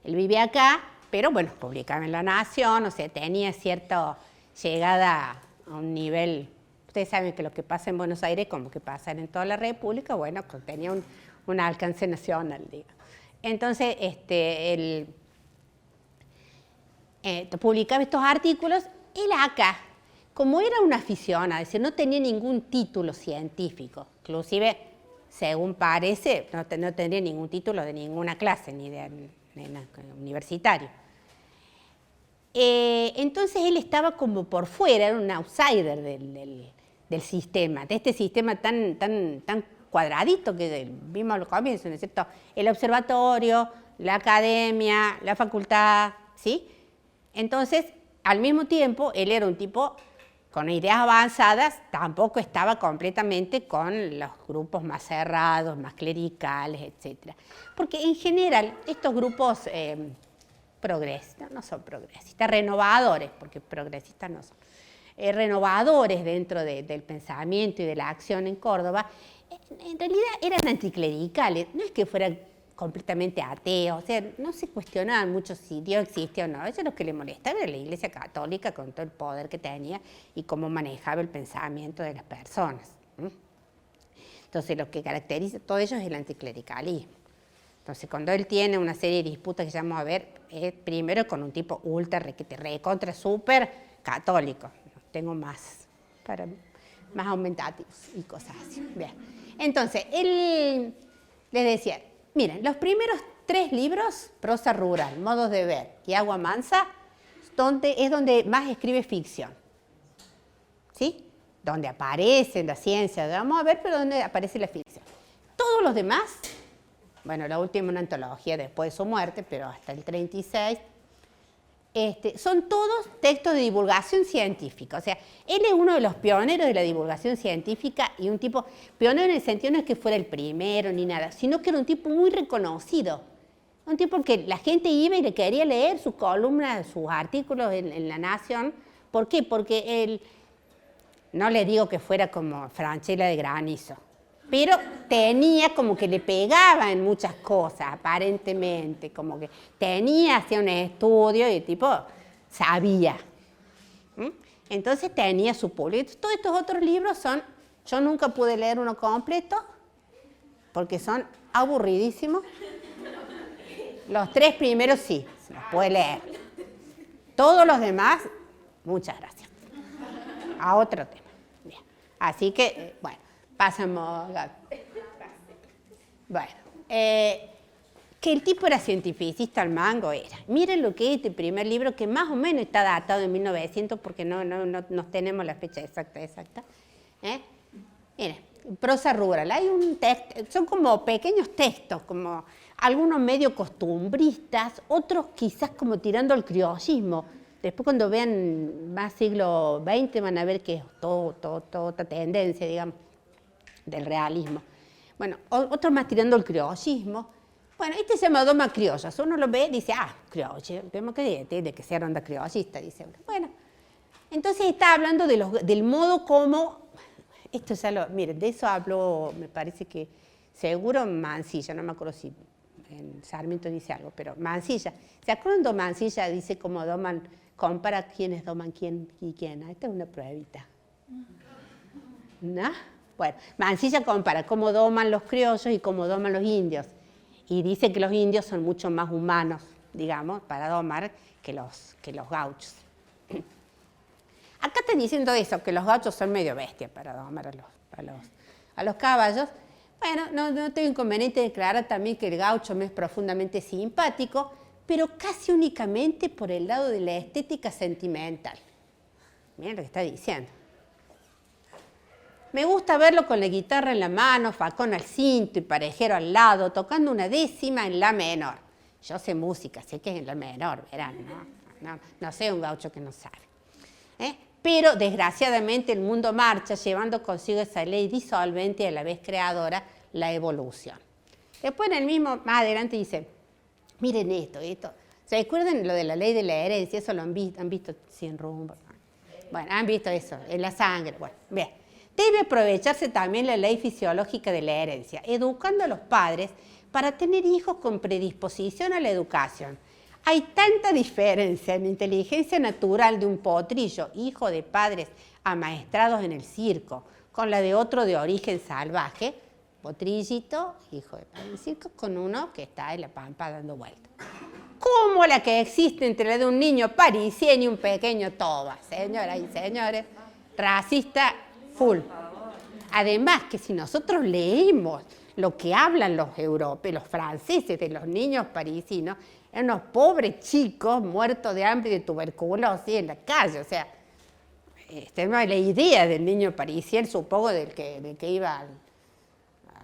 Él vivía acá, pero bueno, publicaba en La Nación, o sea, tenía cierta llegada a un nivel. Ustedes saben que lo que pasa en Buenos Aires, como que pasa en toda la República, bueno, tenía un alcance nacional, digo. Entonces, él publicaba estos artículos. Él acá, como era un aficionado, es decir, no tenía ningún título científico, inclusive, según parece, no tendría ningún título de ninguna clase, ni de universitario. Entonces él estaba como por fuera, era un outsider del sistema, de este sistema tan cuadradito que vimos al comienzo, ¿no es cierto? El observatorio, la academia, la facultad, ¿sí? Entonces, al mismo tiempo, él era un tipo con ideas avanzadas, tampoco estaba completamente con los grupos más cerrados, más clericales, etc. Porque en general, estos grupos progresistas, no son progresistas, renovadores, porque progresistas no son, renovadores dentro del pensamiento y de la acción en Córdoba, en realidad eran anticlericales, no es que fueran completamente ateos, o sea, no se cuestionaban mucho si Dios existe o no, eso es lo que le molestaba era la Iglesia Católica con todo el poder que tenía y cómo manejaba el pensamiento de las personas. Entonces, lo que caracteriza a todo ello es el anticlericalismo. Entonces, cuando él tiene una serie de disputas que ya vamos a ver, es primero con un tipo ultra, recontra, súper católico. Tengo más aumentativos y cosas así. Bien. Entonces, él les decía, miren, los primeros 3 libros, Prosa rural, Modos de ver y Agua mansa, es donde más escribe ficción. ¿Sí? Donde aparece la ciencia, vamos a ver, pero donde aparece la ficción. Todos los demás, bueno, la última una antología después de su muerte, pero hasta el 36, son todos textos de divulgación científica. O sea, él es uno de los pioneros de la divulgación científica y un tipo, pionero en el sentido no es que fuera el primero ni nada, sino que era un tipo muy reconocido. Un tipo que la gente iba y le quería leer sus columnas, sus artículos en La Nación. ¿Por qué? Porque él, no le digo que fuera como Franchella de Granizo, pero tenía como que le pegaba en muchas cosas, aparentemente, como que hacía un estudio y el tipo sabía. Entonces tenía su público. Todos estos otros libros yo nunca pude leer uno completo, porque son aburridísimos. Los 3 primeros sí, se los puede leer. Todos los demás, muchas gracias. A otro tema. Bien. Así que, bueno, pasamos. Bueno, que el tipo era cientificista al mango era. Miren lo que es este primer libro, que más o menos está datado en 1900, porque no tenemos la fecha exacta. Miren, Prosa rural, hay un texto, son como pequeños textos, como algunos medio costumbristas, otros quizás como tirando al criollismo. Después cuando vean más siglo XX van a ver que es toda otra tendencia, digamos, del realismo. Bueno, otros más tirando al criollismo. Bueno, este se llama Doma Criollas. Uno lo ve y dice, criollo, tenemos que de que sea onda criollista, dice uno. Bueno, entonces está hablando del modo como, esto ya miren, de eso habló, me parece que seguro Mansilla, no me acuerdo si en Sarmiento dice algo, pero Mansilla. ¿Se acuerdan de Mansilla? Dice como doman, compara quiénes doman quién y quién. Esta es una pruebita. ¿No? Bueno, Mansilla compara cómo doman los criollos y cómo doman los indios. Y dice que los indios son mucho más humanos, digamos, para domar que los gauchos. Acá están diciendo eso, que los gauchos son medio bestias para domar a los caballos. Bueno, no tengo inconveniente de declarar también que el gaucho me es profundamente simpático, pero casi únicamente por el lado de la estética sentimental. Miren lo que está diciendo. Me gusta verlo con la guitarra en la mano, facón al cinto y parejero al lado, tocando una décima en la menor. Yo sé música, sé que es en la menor, verán, no sé un gaucho que no sabe. Pero desgraciadamente el mundo marcha llevando consigo esa ley disolvente y a la vez creadora, la evolución. Después en el mismo, más adelante dice, miren esto. ¿Se acuerdan lo de la ley de la herencia? Eso lo han visto sin rumbo. Bueno, han visto eso, en la sangre. Bueno, bien. Debe aprovecharse también la ley fisiológica de la herencia, educando a los padres para tener hijos con predisposición a la educación. Hay tanta diferencia en la inteligencia natural de un potrillo, hijo de padres amaestrados en el circo, con la de otro de origen salvaje, potrillito, hijo de padres en el circo, con uno que está en la pampa dando vueltas. Como la que existe entre la de un niño parisien y un pequeño toba, señoras y señores, racista full. Además que si nosotros leemos lo que hablan los europeos, los franceses de los niños parisinos, eran unos pobres chicos muertos de hambre y de tuberculosis en la calle. O sea, tenemos la idea del niño parisien, supongo, del que iba a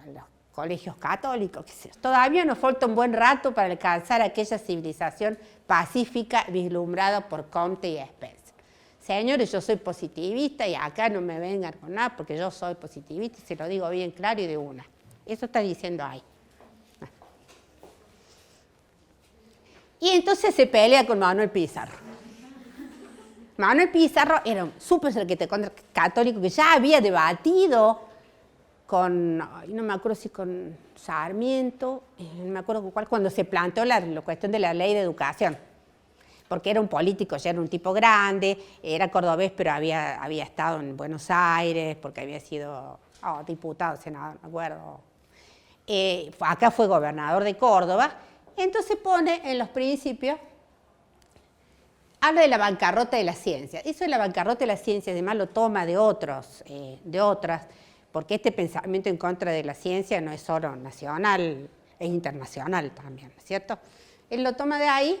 los colegios católicos. Todavía nos falta un buen rato para alcanzar aquella civilización pacífica vislumbrada por Comte y Spencer. Señores, yo soy positivista y acá no me vengan con nada porque yo soy positivista y se lo digo bien claro y de una. Eso está diciendo ahí. Y entonces se pelea con Manuel Pizarro. Manuel Pizarro era un súper católico que ya había debatido con, no me acuerdo si con Sarmiento, no me acuerdo con cuál, cuando se planteó la cuestión de la ley de educación. Porque era un político, ya era un tipo grande, era cordobés, pero había estado en Buenos Aires, porque había sido diputado, senador, no me acuerdo. Acá fue gobernador de Córdoba. Entonces pone en los principios, habla de la bancarrota de la ciencia. Eso de la bancarrota de la ciencia, además lo toma de otras, porque este pensamiento en contra de la ciencia no es solo nacional, es internacional también, ¿no es cierto? Él lo toma de ahí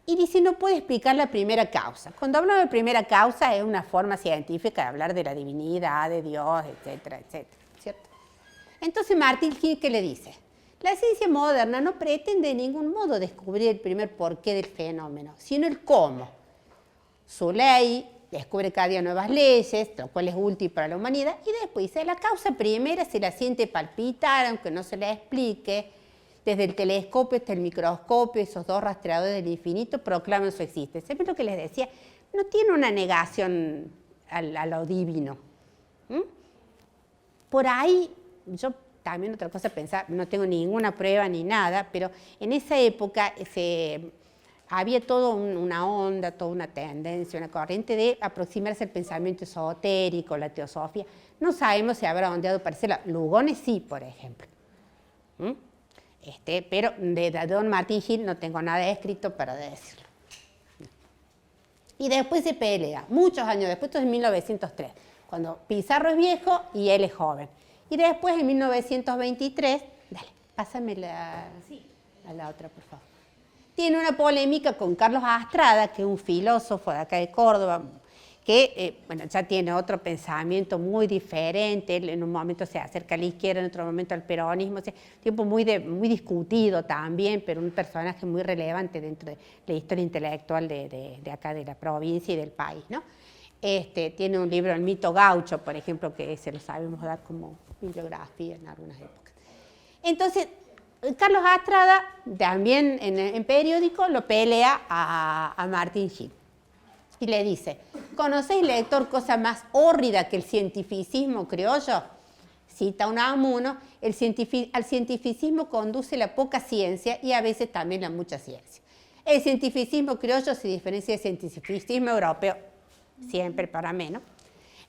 y dice, no puede explicar la primera causa. Cuando hablamos de primera causa es una forma científica de hablar de la divinidad, de Dios, etcétera, etcétera, ¿cierto? Entonces Martin Hill, ¿qué le dice? La ciencia moderna no pretende de ningún modo descubrir el primer porqué del fenómeno, sino el cómo. Su ley descubre cada día nuevas leyes, lo cual es útil para la humanidad, y después dice, la causa primera se la siente palpitar, aunque no se la explique. Desde el telescopio hasta el microscopio, esos dos rastreadores del infinito proclaman su existencia. ¿Saben lo que les decía? No tiene una negación a lo divino. Por ahí, yo también otra cosa pensaba, no tengo ninguna prueba ni nada, pero en esa época había toda una onda, toda una tendencia, una corriente de aproximarse al pensamiento esotérico, la teosofía. No sabemos si habrá ondeado parecerla. Lugones sí, por ejemplo. Pero de don Martin Hill no tengo nada escrito para decirlo. Y después se pelea, muchos años después, esto es en 1903, cuando Pizarro es viejo y él es joven. Y después en 1923, dale, pásame a la otra, por favor. Tiene una polémica con Carlos Astrada, que es un filósofo de acá de Córdoba, que ya tiene otro pensamiento muy diferente. Él en un momento se acerca a la izquierda, en otro momento al peronismo. O sea, tiempo muy discutido también, pero un personaje muy relevante dentro de la historia intelectual de acá de la provincia y del país, ¿no? Tiene un libro, El mito gaucho, por ejemplo, que se lo sabemos dar como bibliografía en algunas épocas. Entonces, Carlos Astrada, también en periódico, lo pelea a Martin Hill. Y le dice, ¿conocéis, lector, cosa más hórrida que el cientificismo criollo? Cita Unamuno, al cientificismo conduce la poca ciencia y a veces también la mucha ciencia. El cientificismo criollo se diferencia del cientificismo europeo, siempre para menos,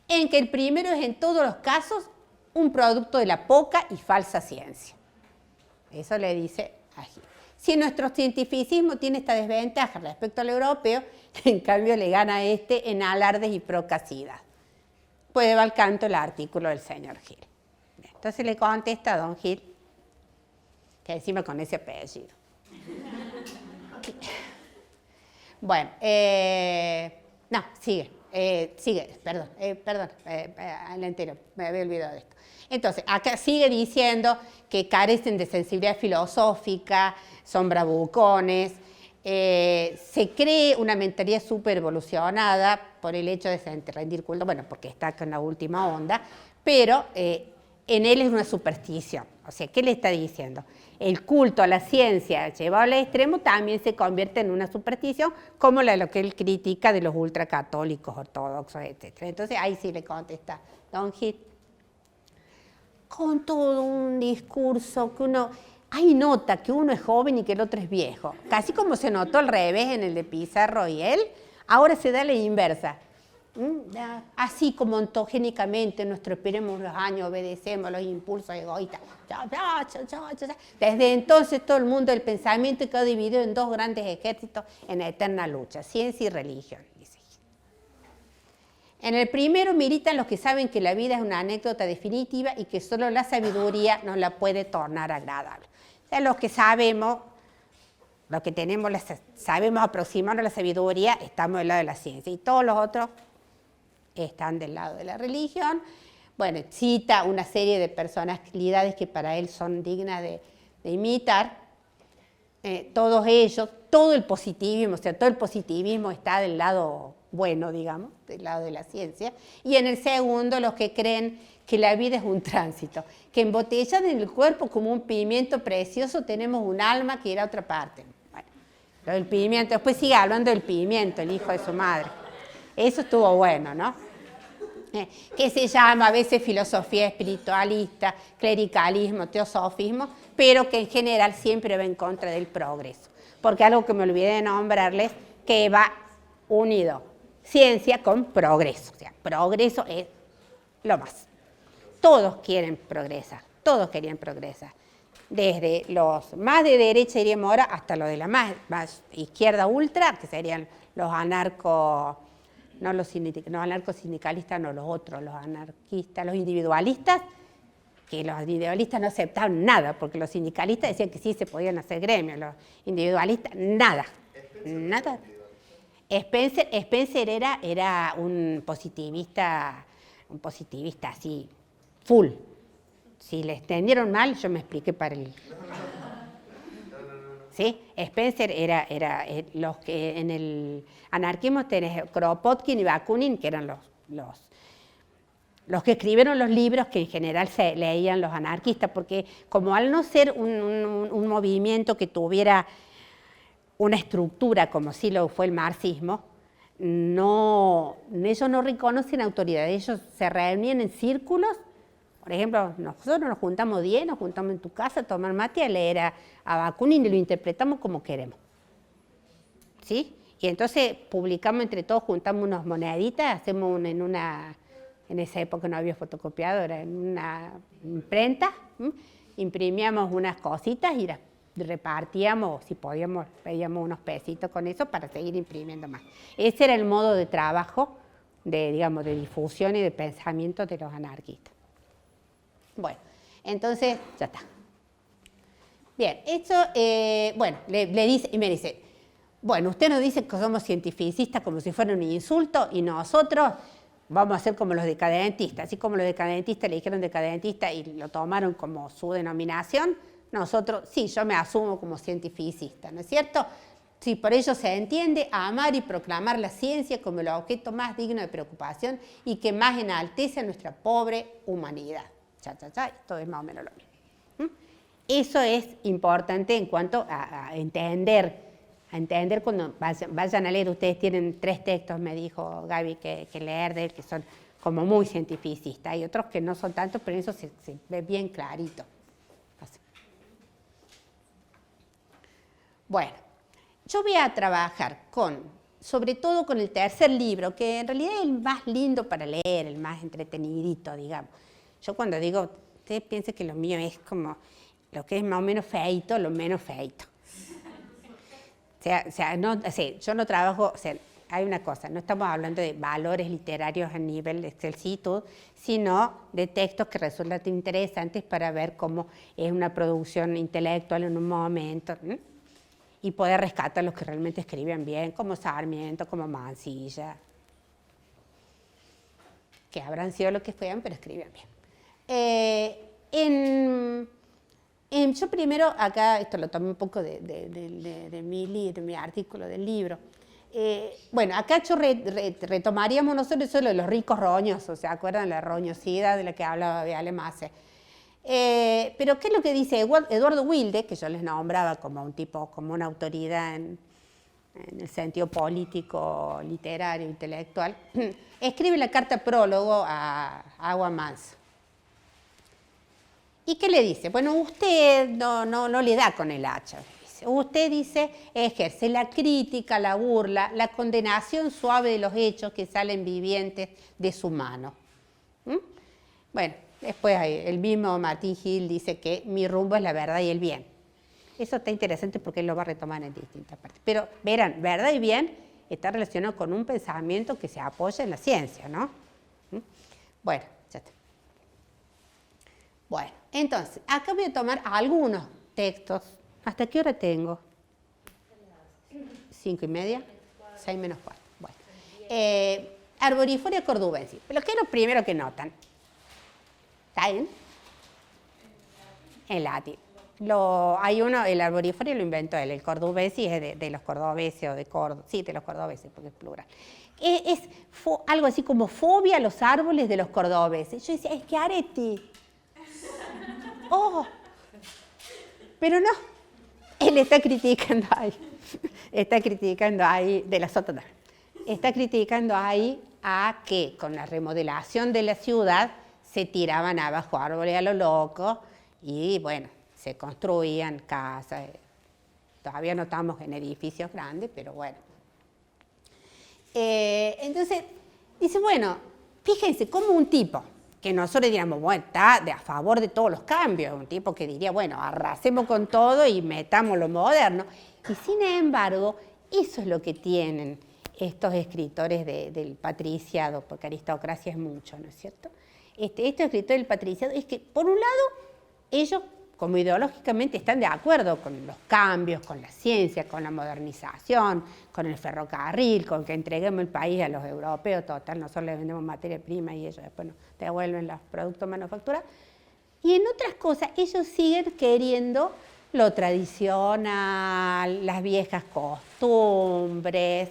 en que el primero es en todos los casos un producto de la poca y falsa ciencia. Eso le dice a Hill. Si nuestro cientificismo tiene esta desventaja respecto al europeo, en cambio le gana a en alardes y procacidad. Puede va al canto el artículo del señor Hill. Entonces le contesta a don Hill, que encima con ese apellido. Bueno, no, sigue, perdón, al entero, me había olvidado de esto. Entonces, acá sigue diciendo que carecen de sensibilidad filosófica, son bravucones, se cree una mentalidad súper evolucionada por el hecho de rendir culto, bueno, porque está con la última onda, pero en él es una superstición. O sea, ¿qué le está diciendo? El culto a la ciencia llevado al extremo también se convierte en una superstición, como lo que él critica de los ultracatólicos, ortodoxos, etc. Entonces, ahí sí le contesta don Hill, con todo un discurso que ahí nota que uno es joven y que el otro es viejo. Casi como se notó al revés en el de Pizarro y él, ahora se da la inversa. Así como ontogénicamente en nuestros primeros años obedecemos los impulsos egoístas. Desde entonces todo el mundo del pensamiento quedó dividido en dos grandes ejércitos en eterna lucha, ciencia y religión. En el primero militan los que saben que la vida es una anécdota definitiva y que solo la sabiduría nos la puede tornar agradable. O sea, los que sabemos, los que sabemos aproximarnos a la sabiduría, estamos del lado de la ciencia, y todos los otros están del lado de la religión. Bueno, cita una serie de personalidades que para él son dignas de imitar. Todos ellos, todo el positivismo, o sea, todo el positivismo está del lado bueno, digamos, del lado de la ciencia. Y en el segundo, los que creen que la vida es un tránsito, que embotellada en el cuerpo como un pimiento precioso tenemos un alma que irá a otra parte. Bueno, lo del pimiento, después sigue hablando del pimiento, el hijo de su madre. Eso estuvo bueno, ¿no? Que se llama a veces filosofía espiritualista, clericalismo, teosofismo, pero que en general siempre va en contra del progreso. Porque algo que me olvidé de nombrarles, que va unido ciencia con progreso. O sea, progreso es lo más. Todos quieren progresar, todos querían progresar. Desde los más de derecha, diríamos ahora, hasta los de la más izquierda ultra, que serían los no los anarcosindicalistas, no los otros, los anarquistas, los individualistas, que los individualistas no aceptaban nada, porque los sindicalistas decían que sí se podían hacer gremios, los individualistas, nada, nada. Spencer era un positivista así, full. Si le entendieron mal, yo me expliqué para el... ¿Sí? Spencer era los que en el anarquismo tenés Kropotkin y Bakunin, que eran los que escribieron los libros que en general se leían los anarquistas, porque como al no ser un movimiento que tuviera una estructura como sí lo fue el marxismo, ellos no reconocen autoridad, ellos se reunían en círculos. Por ejemplo, nosotros nos juntamos 10, nos juntamos en tu casa a tomar mate y a leer a Bakunin y lo interpretamos como queremos. ¿Sí? Y entonces publicamos entre todos, juntamos unas moneditas, hacemos en esa época no había fotocopiadora, en una imprenta, imprimíamos unas cositas y las repartíamos, si podíamos, pedíamos unos pesitos con eso para seguir imprimiendo más. Ese era el modo de trabajo, digamos, de difusión y de pensamiento de los anarquistas. Bueno, entonces, ya está. Bien, esto, bueno, le dice, y me dice, bueno, usted nos dice que somos cientificistas como si fuera un insulto y nosotros vamos a ser como los decadentistas. Así como los decadentistas le dijeron decadentista y lo tomaron como su denominación, nosotros, sí, yo me asumo como cientificista, ¿no es cierto? Sí, por ello se entiende amar y proclamar la ciencia como el objeto más digno de preocupación y que más enaltece a nuestra pobre humanidad. Esto es más o menos lo mismo. Eso es importante en cuanto a entender cuando vayan a leer. Ustedes tienen 3 textos, me dijo Gaby, que leer de él, que son como muy cientificistas. Hay otros que no son tanto, pero eso se ve bien clarito. Así. Bueno, yo voy a trabajar sobre todo con el tercer libro, que en realidad es el más lindo para leer, el más entretenidito, digamos. Yo cuando digo, ustedes piensen que lo mío es como lo que es más o menos feito, lo menos feito. Yo no trabajo, hay una cosa, no estamos hablando de valores literarios a nivel de excelsitud, sino de textos que resultan interesantes para ver cómo es una producción intelectual en un momento, y poder rescatar los que realmente escriben bien, como Sarmiento, como Mansilla, que habrán sido lo que fueran, pero escriben bien. Yo primero, acá, esto lo tomé un poco de mi artículo del libro. Bueno, acá retomaríamos nosotros eso de los ricos roñosos, ¿se acuerdan? La roñosidad de la que hablaba Viale Masse. Pero ¿qué es lo que dice Eduardo Wilde, que yo les nombraba como un tipo, como una autoridad en el sentido político, literario, intelectual? Escribe la carta prólogo a Agua Mansa. ¿Y qué le dice? Bueno, usted no le da con el hacha. Usted dice, ejerce la crítica, la burla, la condenación suave de los hechos que salen vivientes de su mano. Bueno, después el mismo Martín Gil dice que mi rumbo es la verdad y el bien. Eso está interesante porque él lo va a retomar en distintas partes. Pero verán, verdad y bien está relacionado con un pensamiento que se apoya en la ciencia, ¿no? Bueno, ya está. Bueno, entonces, acá voy a tomar algunos textos. ¿Hasta qué hora tengo? 5:30, 6 menos 4. Bueno, Arborifolia cordubensis. Pero ¿qué es lo primero que notan? ¿Está bien? En latín. Hay uno, el Arborifolia lo inventó él, el cordubensis es de los cordobeses o de Córdoba. Sí, de los cordobeses, porque es plural. Es algo así como fobia a los árboles de los cordobeses. Yo decía, es que Areti. Oh, pero no, él está criticando ahí, de la Sotana, está criticando ahí a que con la remodelación de la ciudad se tiraban abajo árboles a lo loco y bueno, se construían casas, todavía no estamos en edificios grandes, pero bueno. Entonces, dice, bueno, fíjense, como un tipo que nosotros diríamos, bueno, está a favor de todos los cambios, un tipo que diría, bueno, arrasemos con todo y metamos lo moderno. Y sin embargo, eso es lo que tienen estos escritores del patriciado, porque aristocracia es mucho, ¿no es cierto? Estos escritores del patriciado es que, por un lado, ellos como ideológicamente están de acuerdo con los cambios, con la ciencia, con la modernización, con el ferrocarril, con que entreguemos el país a los europeos, total, nosotros les vendemos materia prima y ellos después nos devuelven los productos manufacturados. Y en otras cosas, ellos siguen queriendo lo tradicional, las viejas costumbres,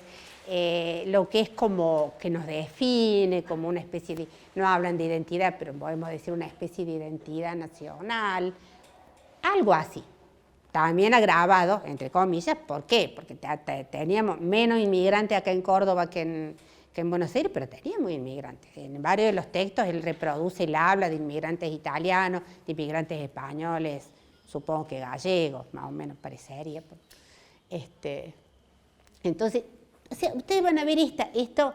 lo que es como que nos define, como una especie de, no hablan de identidad, pero podemos decir una especie de identidad nacional, algo así. También agravado, entre comillas, ¿por qué? Porque teníamos menos inmigrantes acá en Córdoba que en Buenos Aires, pero teníamos inmigrantes. En varios de los textos él reproduce, él habla de inmigrantes italianos, de inmigrantes españoles, supongo que gallegos, más o menos parecería. Entonces, o sea, ustedes van a ver esto,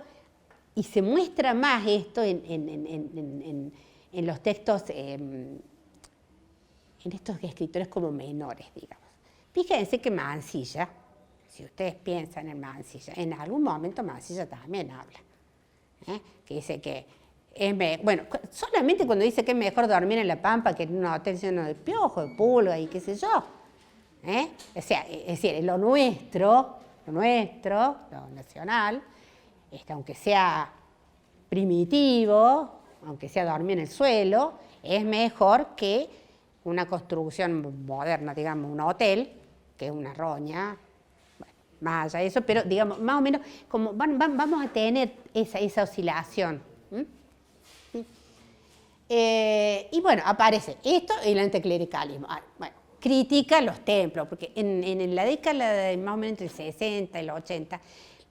y se muestra más esto en los textos, en estos escritores como menores, digamos. Fíjense que Mansilla, si ustedes piensan en Mansilla, en algún momento Mansilla también habla, que dice que bueno, solamente cuando dice que es mejor dormir en la pampa que en un hotel lleno de piojo, de pulga y qué sé yo. O sea, es decir, lo nuestro, lo nacional, aunque sea primitivo, aunque sea dormir en el suelo, es mejor que una construcción moderna, digamos, un hotel, que es una roña, bueno, más allá de eso, pero digamos, más o menos, como vamos a tener esa oscilación. Y bueno, aparece esto y el anticlericalismo. Bueno, critica los templos, porque en la década de más o menos entre el 60 y el 80,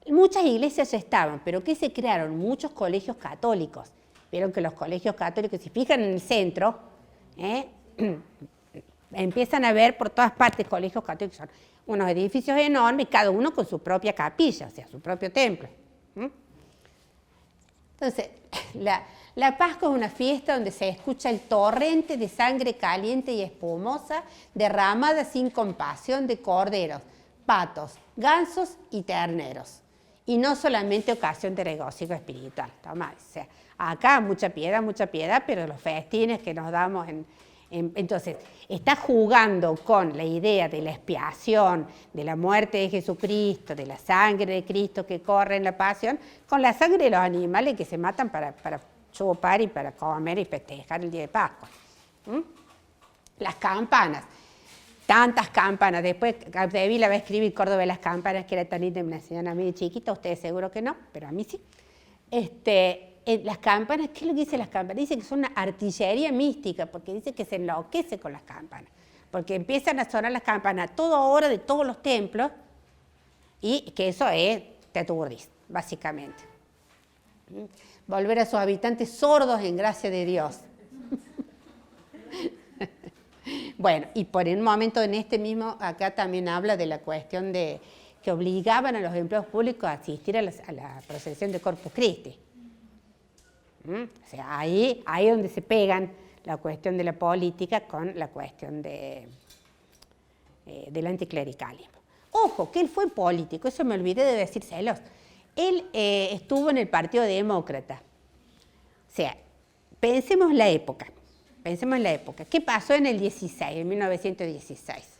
muchas iglesias ya estaban, pero que se crearon muchos colegios católicos. Vieron que los colegios católicos, si fijan en el centro, empiezan a ver por todas partes colegios católicos, son unos edificios enormes, cada uno con su propia capilla, o sea, su propio templo. Entonces, la Pascua es una fiesta donde se escucha el torrente de sangre caliente y espumosa derramada sin compasión de corderos, patos, gansos y terneros. Y no solamente ocasión de regocijo espiritual. Toma, o sea, acá mucha piedad, pero los festines que nos damos entonces, está jugando con la idea de la expiación, de la muerte de Jesucristo, de la sangre de Cristo que corre en la pasión, con la sangre de los animales que se matan para chupar y para comer y festejar el día de Pascua. Las campanas, tantas campanas. Después Capdevila va a escribir Córdoba de las campanas, que era tan linda, me la enseñaron a mí de chiquita, ustedes seguro que no, pero a mí sí. Las campanas, ¿qué es lo que dice las campanas? Dice que son una artillería mística, porque dice que se enloquece con las campanas, porque empiezan a sonar las campanas a toda hora de todos los templos, y que eso es te aturdís, básicamente. Volver a sus habitantes sordos en gracia de Dios. Bueno, y por un momento en este mismo, acá también habla de la cuestión de que obligaban a los empleados públicos a asistir a la procesión de Corpus Christi. O sea, ahí es donde se pegan la cuestión de la política con la cuestión del anticlericalismo. Ojo, que él fue político, eso me olvidé de decírselos. Él estuvo en el Partido Demócrata. O sea, pensemos en la época. ¿Qué pasó en el 16, en 1916?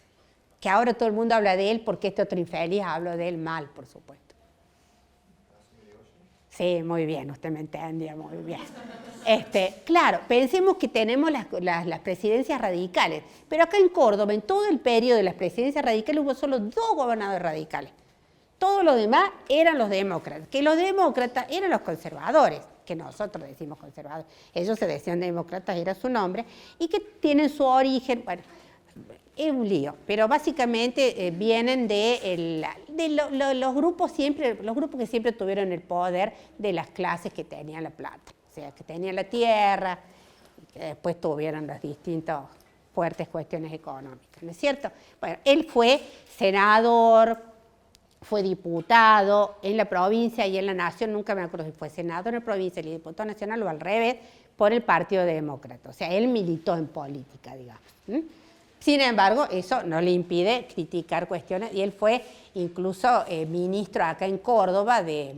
Que ahora todo el mundo habla de él porque este otro infeliz habló de él mal, por supuesto. Sí, muy bien, usted me entendía muy bien. Claro, pensemos que tenemos las presidencias radicales, pero acá en Córdoba, en todo el periodo de las presidencias radicales, hubo solo 2 gobernadores radicales. Todos los demás eran los demócratas, que los demócratas eran los conservadores, que nosotros decimos conservadores, ellos se decían demócratas, era su nombre, y que tienen su origen, bueno, es un lío, pero básicamente vienen de los grupos que siempre tuvieron el poder de las clases que tenían la plata, o sea, que tenían la tierra, que después tuvieron las distintas fuertes cuestiones económicas, ¿no es cierto? Bueno, él fue senador, fue diputado en la provincia y en la nación, nunca me acuerdo si fue senador en la provincia y diputado nacional o al revés, por el Partido Demócrata, o sea, él militó en política, digamos. Sin embargo, eso no le impide criticar cuestiones, y él fue incluso ministro acá en Córdoba de...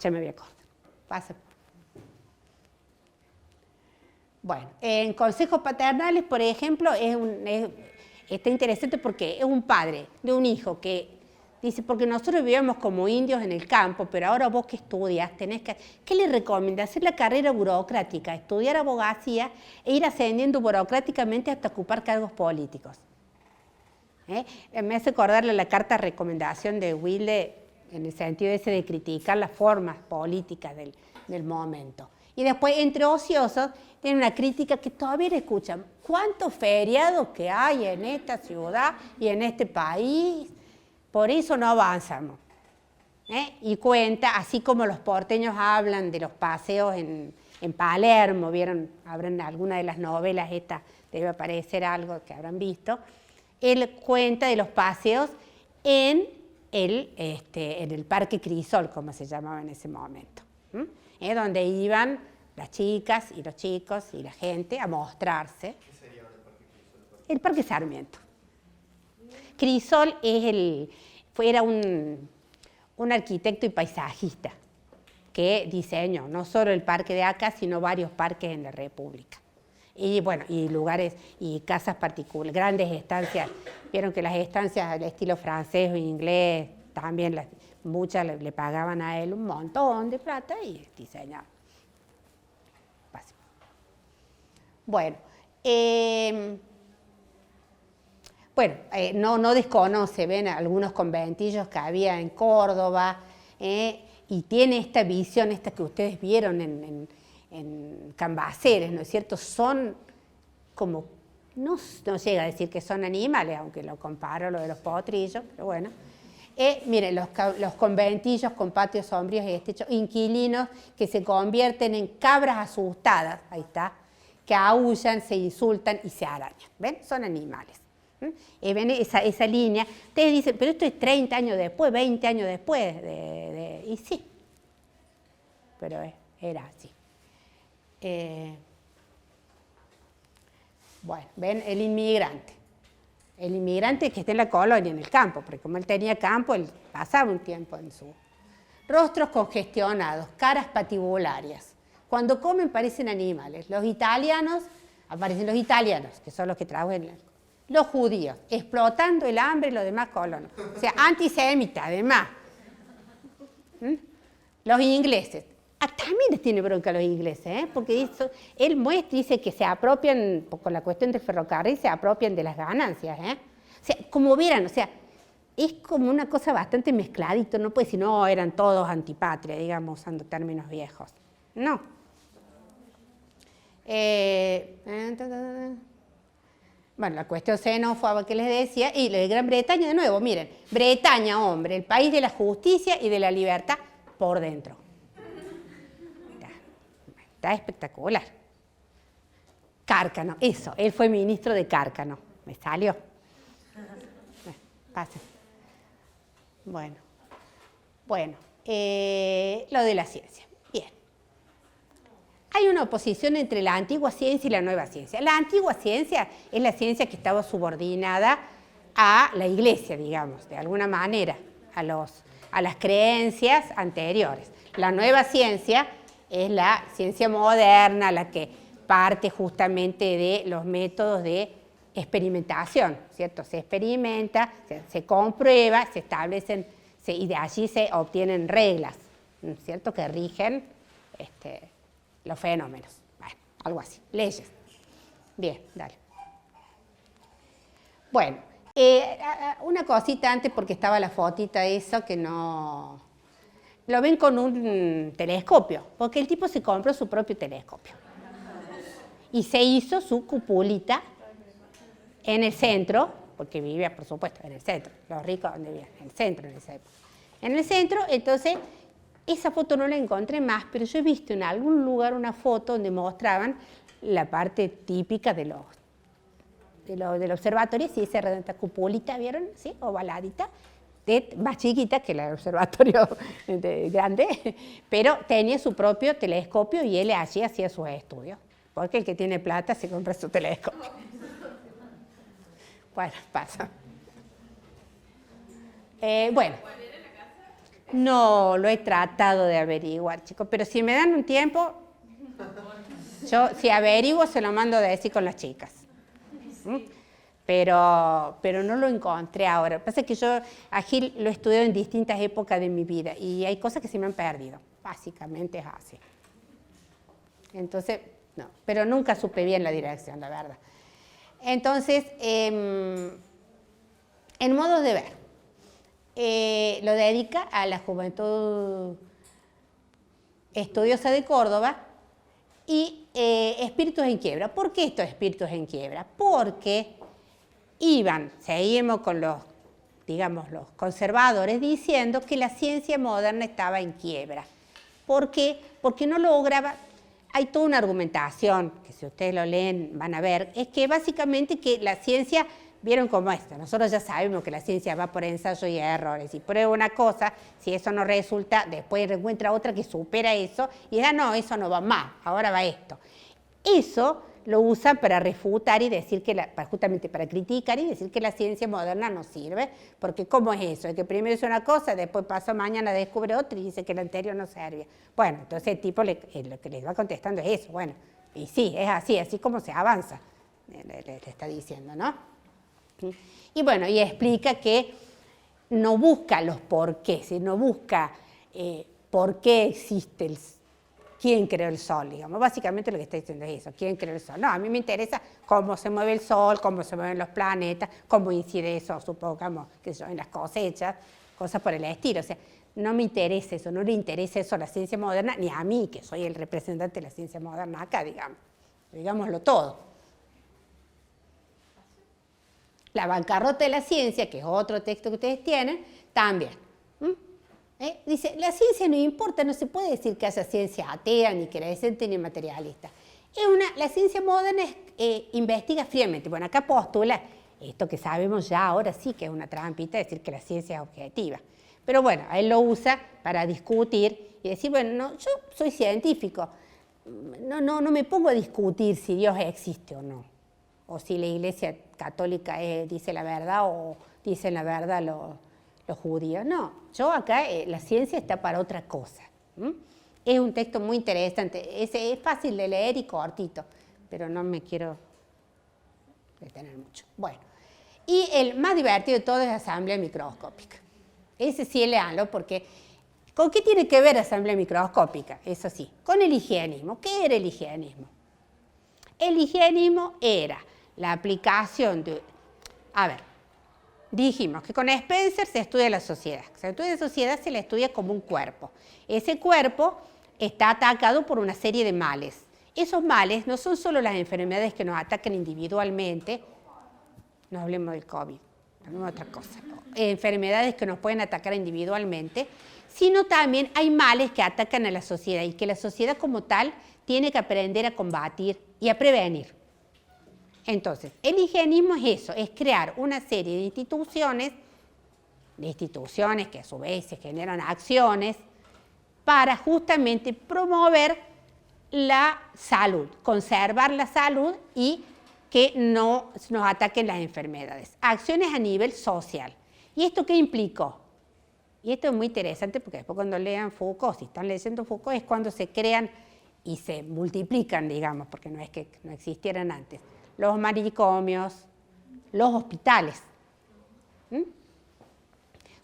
Ya me voy a acordar. Pasa. Bueno, en consejos paternales, por ejemplo, está interesante porque es un padre de un hijo que dice, porque nosotros vivíamos como indios en el campo, pero ahora vos que estudias, ¿qué le recomienda? Hacer la carrera burocrática, estudiar abogacía e ir ascendiendo burocráticamente hasta ocupar cargos políticos. Me hace acordarle la carta de recomendación de Wilde en el sentido ese de criticar las formas políticas del momento. Y después, entre ociosos, tiene una crítica que todavía le escuchan. ¿Cuántos feriados que hay en esta ciudad y en este país? Por eso no avanzamos. Y cuenta, así como los porteños hablan de los paseos en Palermo, vieron, habrán alguna de las novelas estas, debe aparecer algo que habrán visto, él cuenta de los paseos en el Parque Crisol, como se llamaba en ese momento, donde iban las chicas y los chicos y la gente a mostrarse. ¿Qué sería ahora el Parque Crisol? El Parque Sarmiento. Crisol era un arquitecto y paisajista que diseñó no solo el parque de acá, sino varios parques en la República. Y bueno, y lugares y casas particulares, grandes estancias. Vieron que las estancias al estilo francés o inglés, también muchas le pagaban a él un montón de plata y diseñaban. Bueno, no desconoce, ven algunos conventillos que había en Córdoba, y tiene esta visión, esta que ustedes vieron en Cambaceres, ¿no es cierto? Son como, no llega a decir que son animales, aunque lo comparo a lo de los potrillos, pero bueno. Miren, los conventillos con patios sombríos y techos, inquilinos que se convierten en cabras asustadas, ahí está, que aúllan, se insultan y se arañan, ¿ven? Son animales. Ven esa línea. Ustedes dicen, pero esto es 30 años después, 20 años después, y sí, pero era así. Bueno, ven el inmigrante que está en la colonia, en el campo, porque como él tenía campo, él pasaba un tiempo en su... Rostros congestionados, caras patibularias. Cuando comen parecen animales. Los italianos, aparecen los italianos, que son los que trabajan, los judíos, explotando el hambre y los demás colonos. O sea, antisemita, además. Los ingleses. También les tiene bronca a los ingleses, porque él dice que se apropian, con la cuestión del ferrocarril, se apropian de las ganancias. O sea, como vieran, o sea, es como una cosa bastante mezcladito, no puede decir, no, eran todos antipatria, digamos, usando términos viejos. No. Bueno, la cuestión xenófoba que les decía, y la de Gran Bretaña, de nuevo, miren, Bretaña, hombre, el país de la justicia y de la libertad por dentro. Está espectacular. Cárcano, eso, él fue ministro de Cárcano, me salió. Pase. Bueno, lo de la ciencia. Bien. Hay una oposición entre la antigua ciencia y la nueva ciencia. La antigua ciencia es la ciencia que estaba subordinada a la iglesia, digamos, de alguna manera, a las creencias anteriores. La nueva ciencia es la ciencia moderna, la que parte justamente de los métodos de experimentación, ¿cierto? Se experimenta, se comprueba, se establecen, y de allí se obtienen reglas, ¿cierto? Que rigen los fenómenos. Bueno, algo así, leyes. Bien, dale. Bueno, una cosita antes, porque estaba la fotita esa que no... Lo ven con un telescopio, porque el tipo se compró su propio telescopio. Y se hizo su cupulita en el centro, porque vivía, por supuesto, en el centro. Los ricos, ¿dónde vivían? En el centro, en esa época. En el centro, entonces, esa foto no la encontré más, pero yo he visto en algún lugar una foto donde mostraban la parte típica del observatorio, sí, esa redonda cupulita, ¿vieron? Sí, ovaladita, más chiquita que el observatorio grande, pero tenía su propio telescopio y él allí hacía sus estudios. porque el que tiene plata se compra su telescopio. Bueno, pasa. Bueno, no lo he tratado de averiguar, chicos, pero si me dan un tiempo, yo si averiguo se lo mando a decir con las chicas. ¿Mm? Pero no lo encontré ahora. Lo que pasa es que yo a Gil lo he estudiado en distintas épocas de mi vida y hay cosas que se me han perdido. Básicamente es así. Entonces, no, pero nunca supe bien la dirección, la verdad. Entonces, en modo de ver, lo dedica a la juventud estudiosa de Córdoba y espíritus en quiebra. ¿Por qué estos espíritus en quiebra? Porque seguimos con los, digamos, los conservadores diciendo que la ciencia moderna estaba en quiebra. ¿Por qué? Porque no lograba. Hay toda una argumentación, que si ustedes lo leen van a ver, es que básicamente que la ciencia, vieron cómo esto, nosotros ya sabemos que la ciencia va por ensayo y errores, y prueba una cosa, si eso no resulta, después encuentra otra que supera eso, y no, eso no va más, ahora va esto. Eso lo usan para refutar y decir que, justamente para criticar y decir que la ciencia moderna no sirve, porque ¿cómo es eso? El que primero hizo una cosa, después pasó mañana, descubre otra y dice que la anterior no servía. Bueno, entonces el tipo lo que les va contestando es eso, bueno, y sí, es así como se avanza, le está diciendo, ¿no? Y bueno, y explica que no busca los porqués, no busca por qué existe quién creó el Sol, digamos. Básicamente lo que está diciendo es eso, quién creó el Sol. No, a mí me interesa cómo se mueve el Sol, cómo se mueven los planetas, cómo incide eso, supongamos, en las cosechas, cosas por el estilo. O sea, no me interesa eso, no le interesa eso a la ciencia moderna, ni a mí, que soy el representante de la ciencia moderna acá, digamos. Digámoslo todo. La bancarrota de la ciencia, que es otro texto que ustedes tienen, también. Dice, la ciencia no importa, no se puede decir que haya ciencia atea, ni crecente, ni materialista. La ciencia moderna investiga fríamente. Bueno, acá postula esto que sabemos ya ahora sí que es una trampita, decir que la ciencia es objetiva. Pero bueno, él lo usa para discutir y decir, bueno, no, yo soy científico, no me pongo a discutir si Dios existe o no, o si la Iglesia Católica dice la verdad o dicen la verdad los judíos. No, yo acá la ciencia está para otra cosa. Es un texto muy interesante, es fácil de leer y cortito, pero no me quiero detener mucho. Bueno, y el más divertido de todo es Asamblea Microscópica. Ese sí, léanlo, porque ¿con qué tiene que ver Asamblea Microscópica? Eso sí, con el higienismo. ¿Qué era el higienismo? El higienismo era la aplicación de... A ver, dijimos que con Spencer se estudia la sociedad. Se estudia la sociedad, se la estudia como un cuerpo. Ese cuerpo está atacado por una serie de males. Esos males no son solo las enfermedades que nos atacan individualmente, no hablemos del COVID, hablemos de otra cosa, enfermedades que nos pueden atacar individualmente, sino también hay males que atacan a la sociedad y que la sociedad como tal tiene que aprender a combatir y a prevenir. Entonces, el higienismo es eso, es crear una serie de instituciones que a su vez se generan acciones para justamente promover la salud, conservar la salud y que no nos ataquen las enfermedades. Acciones a nivel social. ¿Y esto qué implicó? Y esto es muy interesante porque después cuando lean Foucault, si están leyendo Foucault, es cuando se crean y se multiplican, digamos, porque no es que no existieran antes, los manicomios, los hospitales.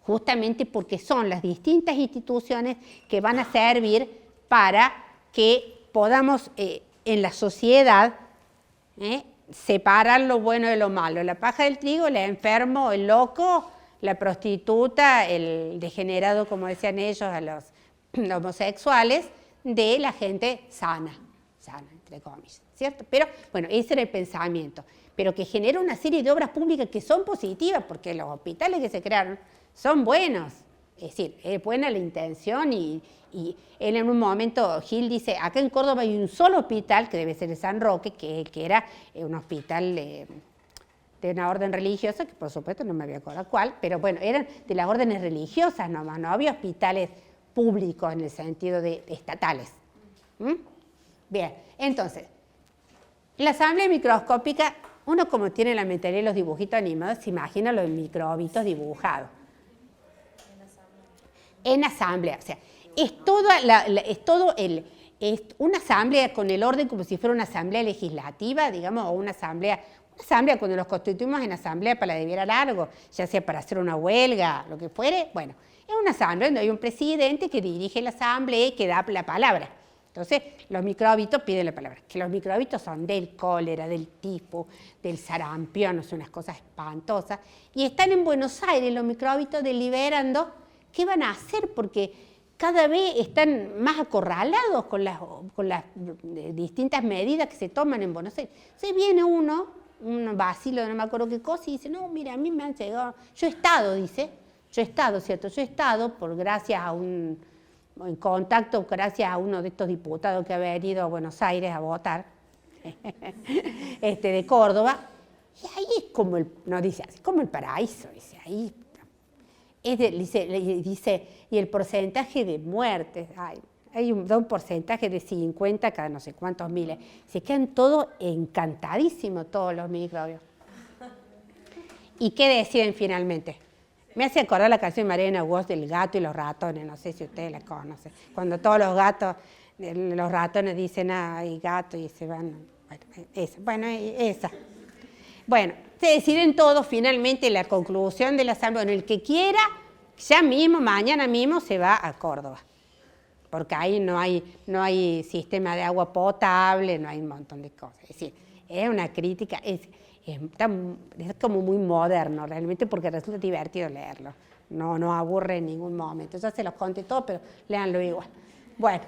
Justamente porque son las distintas instituciones que van a servir para que podamos en la sociedad separar lo bueno de lo malo, la paja del trigo, el enfermo, el loco, la prostituta, el degenerado, como decían ellos, a los homosexuales, de la gente sana, entre comillas, ¿cierto? Pero, bueno, ese era el pensamiento, pero que genera una serie de obras públicas que son positivas, porque los hospitales que se crearon son buenos, es decir, es buena la intención y él en un momento, Gil dice, acá en Córdoba hay un solo hospital, que debe ser el San Roque, que era un hospital de una orden religiosa, que por supuesto no me voy a acordar cuál, pero bueno, eran de las órdenes religiosas nomás, no había hospitales públicos en el sentido de estatales. Bien, entonces, En la asamblea microscópica, uno como tiene la mentalidad de los dibujitos animados, se imagina los microbitos dibujados. En asamblea, o sea, es una asamblea con el orden como si fuera una asamblea legislativa, digamos, o una asamblea cuando nos constituimos en asamblea para debiera largo, ya sea para hacer una huelga, lo que fuere, bueno, es una asamblea donde hay un presidente que dirige la asamblea y que da la palabra. Entonces, los microbitos piden la palabra, que los microbitos son del cólera, del tifo, del sarampión, son unas cosas espantosas, y están en Buenos Aires los microbitos deliberando qué van a hacer, porque cada vez están más acorralados con las distintas medidas que se toman en Buenos Aires. Entonces viene un vacilo, no me acuerdo qué cosa, y dice, no, mira, a mí me han llegado, yo he estado, dice, ¿cierto? Yo he estado, en contacto gracias a uno de estos diputados que ha venido a Buenos Aires a votar, de Córdoba, y ahí es como como el paraíso, dice, ahí dice, y el porcentaje de muertes, hay un porcentaje de 50 cada no sé cuántos miles, se quedan todos encantadísimos todos los microbios. ¿Y qué deciden finalmente? Me hace acordar la canción de Mariana Woz del gato y los ratones, no sé si ustedes la conocen. Cuando todos los ratones dicen, ay, gato, y se van. Bueno, esa. Bueno, se deciden todos finalmente la conclusión de la asamblea. Bueno, el que quiera, ya mismo, mañana mismo, se va a Córdoba. Porque ahí no hay sistema de agua potable, no hay un montón de cosas. Es decir, es una crítica. Es como muy moderno realmente porque resulta divertido leerlo. No aburre en ningún momento. Ya se los conté todo, pero léanlo igual. Bueno,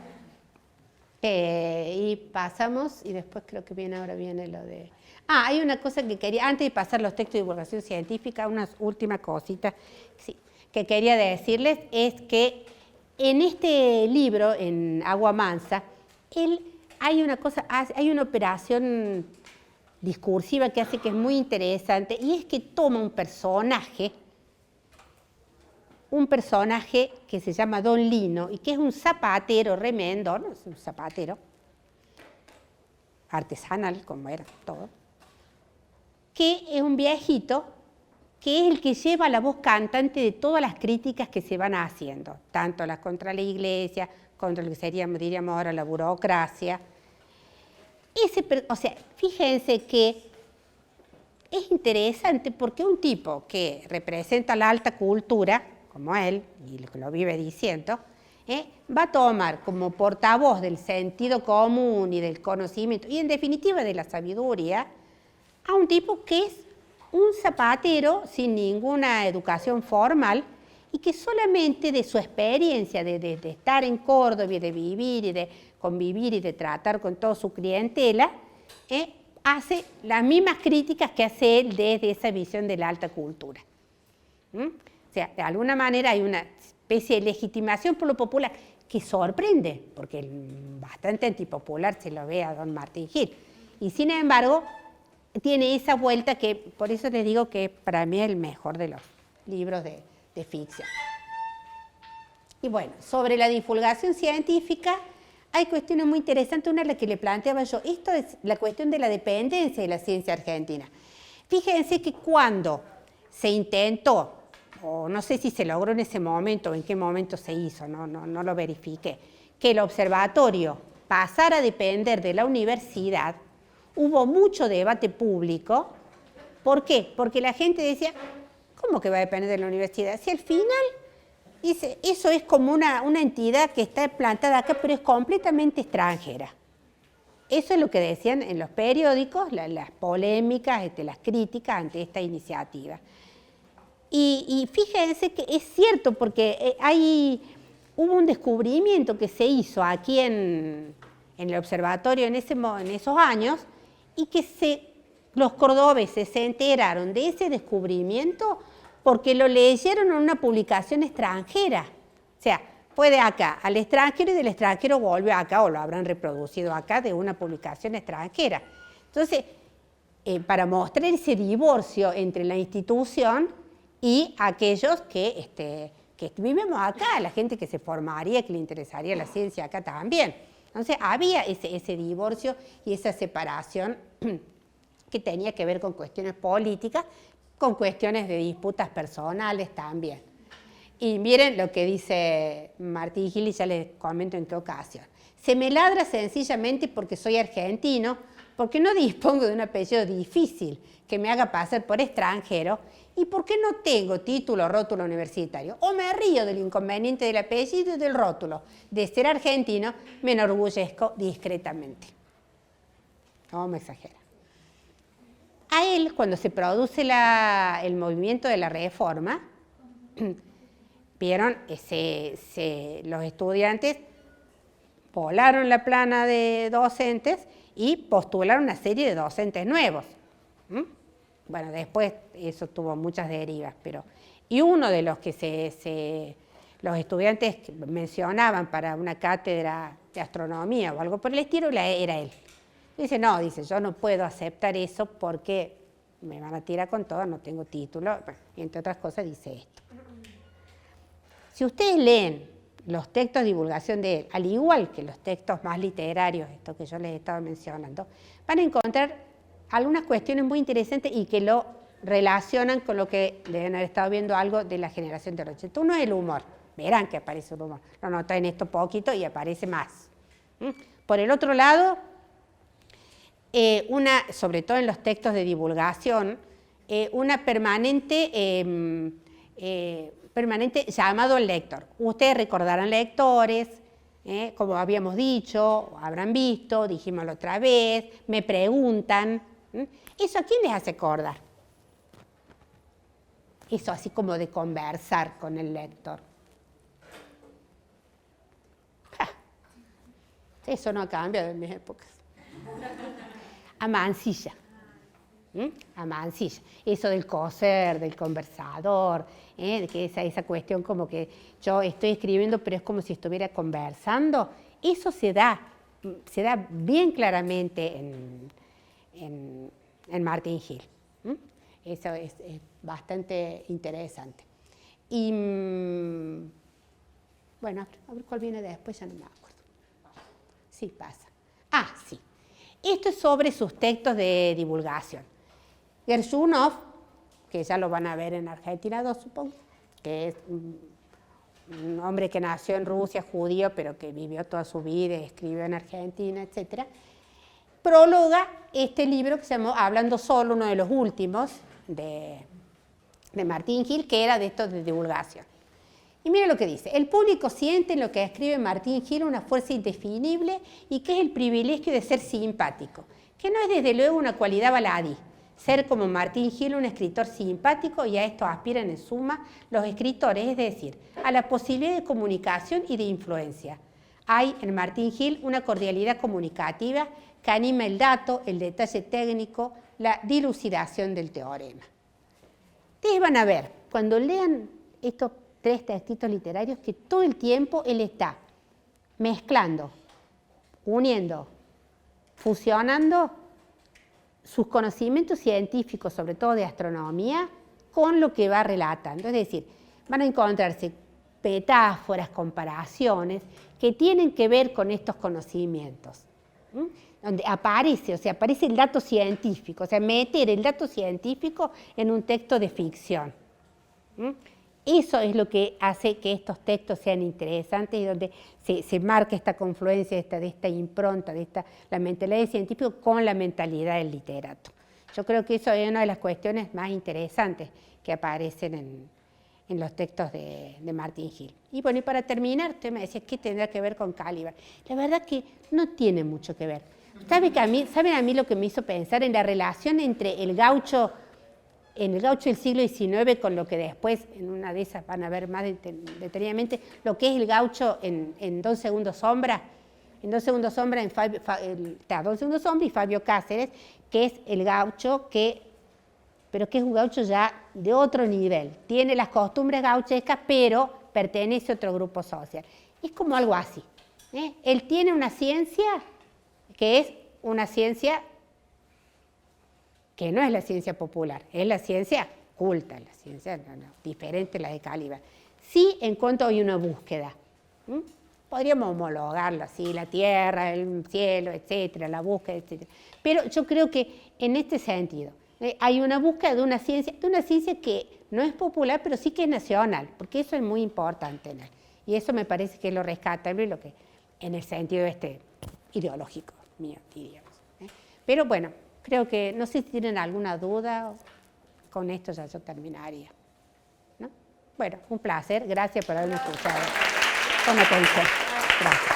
y pasamos, y después creo que ahora viene lo de... hay una cosa que quería, antes de pasar los textos de divulgación científica, una última cosita que quería decirles, es que en este libro, en Agua Mansa, hay una operación discursiva que hace que es muy interesante, y es que toma un personaje que se llama Don Lino, y que es un zapatero remendo, ¿no? Es un zapatero artesanal, como era todo, que es un viejito, que es el que lleva la voz cantante de todas las críticas que se van haciendo, tanto las contra la Iglesia, contra lo que diríamos ahora la burocracia. O sea, fíjense que es interesante porque un tipo que representa la alta cultura, como él, y lo vive diciendo, va a tomar como portavoz del sentido común y del conocimiento, y en definitiva de la sabiduría, a un tipo que es un zapatero sin ninguna educación formal, y que solamente de su experiencia de estar en Córdoba y de vivir y de convivir y de tratar con toda su clientela, hace las mismas críticas que hace él desde esa visión de la alta cultura. O sea, de alguna manera hay una especie de legitimación por lo popular que sorprende, porque bastante antipopular se lo ve a don Martín Gil. Y sin embargo, tiene esa vuelta que, por eso les digo que para mí es el mejor de los libros de ficción. Y bueno, sobre la divulgación científica hay cuestiones muy interesantes. Una es la que le planteaba yo, esto es la cuestión de la dependencia de la ciencia argentina. Fíjense que cuando se intentó, o no sé si se logró en ese momento o en qué momento se hizo, no lo verifiqué, que el observatorio pasara a depender de la universidad, hubo mucho debate público. ¿Por qué? Porque la gente decía, ¿cómo que va a depender de la universidad? Si al final eso es como una entidad que está plantada acá, pero es completamente extranjera. Eso es lo que decían en los periódicos, las polémicas, las críticas ante esta iniciativa. Y fíjense que es cierto, porque hubo un descubrimiento que se hizo aquí en el observatorio en esos años, y que los cordobeses se enteraron de ese descubrimiento porque lo leyeron en una publicación extranjera. O sea, fue de acá al extranjero y del extranjero volvió acá, o lo habrán reproducido acá de una publicación extranjera. Entonces, para mostrar ese divorcio entre la institución y aquellos que vivimos acá, la gente que se formaría, que le interesaría la ciencia acá también. Entonces había ese divorcio y esa separación que tenía que ver con cuestiones políticas, con cuestiones de disputas personales también. Y miren lo que dice Martín Gil, y ya les comento en qué ocasión. Se me ladra sencillamente porque soy argentino, porque no dispongo de un apellido difícil que me haga pasar por extranjero y porque no tengo título o rótulo universitario. O me río del inconveniente del apellido y del rótulo. De ser argentino me enorgullezco discretamente. No me exagera. A él, cuando se produce el movimiento de la Reforma, vieron, los estudiantes volaron la plana de docentes y postularon una serie de docentes nuevos. Bueno, después eso tuvo muchas derivas, y uno de los que los estudiantes mencionaban para una cátedra de astronomía o algo por el estilo era él. Dice, no, yo no puedo aceptar eso porque me van a tirar con todo, no tengo título, y entre otras cosas dice esto. Si ustedes leen los textos de divulgación de él, al igual que los textos más literarios, esto que yo les estaba mencionando, van a encontrar algunas cuestiones muy interesantes y que lo relacionan con lo que deben haber estado viendo algo de la generación del 80. Uno es el humor, verán que aparece el humor, lo notan en esto poquito y aparece más. Por el otro lado, sobre todo en los textos de divulgación, una permanente llamado al lector. Ustedes recordarán lectores, como habíamos dicho, habrán visto, dijimos la otra vez, me preguntan. ¿Eso a quién les hace acordar? Eso así como de conversar con el lector. Eso no ha cambiado en mis épocas. A Mansilla. A Mansilla. Eso del coser, del conversador, de que esa cuestión como que yo estoy escribiendo pero es como si estuviera conversando, eso se da bien claramente en Martín Gil. Eso es bastante interesante. Y bueno, a ver cuál viene después, ya no me acuerdo. Sí, pasa. Ah, sí. Esto es sobre sus textos de divulgación. Gershunov, que ya lo van a ver en Argentina 2, supongo, que es un hombre que nació en Rusia, judío, pero que vivió toda su vida, escribió en Argentina, etc. Próloga este libro que se llamó Hablando Solo, uno de los últimos de Martín Gil, que era de estos de divulgación. Y mira lo que dice: el público siente en lo que escribe Martín Gil una fuerza indefinible y que es el privilegio de ser simpático, que no es desde luego una cualidad baladí. Ser como Martín Gil un escritor simpático, y a esto aspiran en suma los escritores, es decir, a la posibilidad de comunicación y de influencia. Hay en Martín Gil una cordialidad comunicativa que anima el dato, el detalle técnico, la dilucidación del teorema. Ustedes van a ver, cuando lean estos 3 textitos literarios, que todo el tiempo él está mezclando, uniendo, fusionando sus conocimientos científicos, sobre todo de astronomía, con lo que va relatando. Es decir, van a encontrarse metáforas, comparaciones, que tienen que ver con estos conocimientos. Donde aparece el dato científico, o sea, meter el dato científico en un texto de ficción. Eso es lo que hace que estos textos sean interesantes y donde se marca esta confluencia de esta impronta, la mentalidad del científico con la mentalidad del literato. Yo creo que eso es una de las cuestiones más interesantes que aparecen en los textos de Martín Gil. Y bueno, y para terminar, usted me decía, ¿qué tendrá que ver con Calibar? La verdad que no tiene mucho que ver. ¿Saben a mí lo que me hizo pensar en la relación entre el gaucho del siglo XIX con lo que después, en una de esas van a ver más detenidamente, lo que es el gaucho en Don Segundo Sombra? En Don Segundo Sombra, Don Segundo Sombra y Fabio Cáceres, que es el gaucho pero que es un gaucho ya de otro nivel. Tiene las costumbres gauchescas, pero pertenece a otro grupo social. Es como algo así. Él tiene una ciencia que es una ciencia que no es la ciencia popular, es la ciencia culta, la ciencia diferente a la de Calibar. Sí, en cuanto hay una búsqueda. podríamos homologarlo así, la tierra, el cielo, etcétera, la búsqueda, etcétera. Pero yo creo que en este sentido hay una búsqueda de una ciencia que no es popular, pero sí que es nacional, porque eso es muy importante en él. Y eso me parece que es lo rescatable, lo que, en el sentido ideológico mío, diríamos. Pero bueno, creo que, no sé si tienen alguna duda, con esto ya yo terminaría. ¿No? Bueno, un placer, gracias por haberme escuchado con atención. Gracias.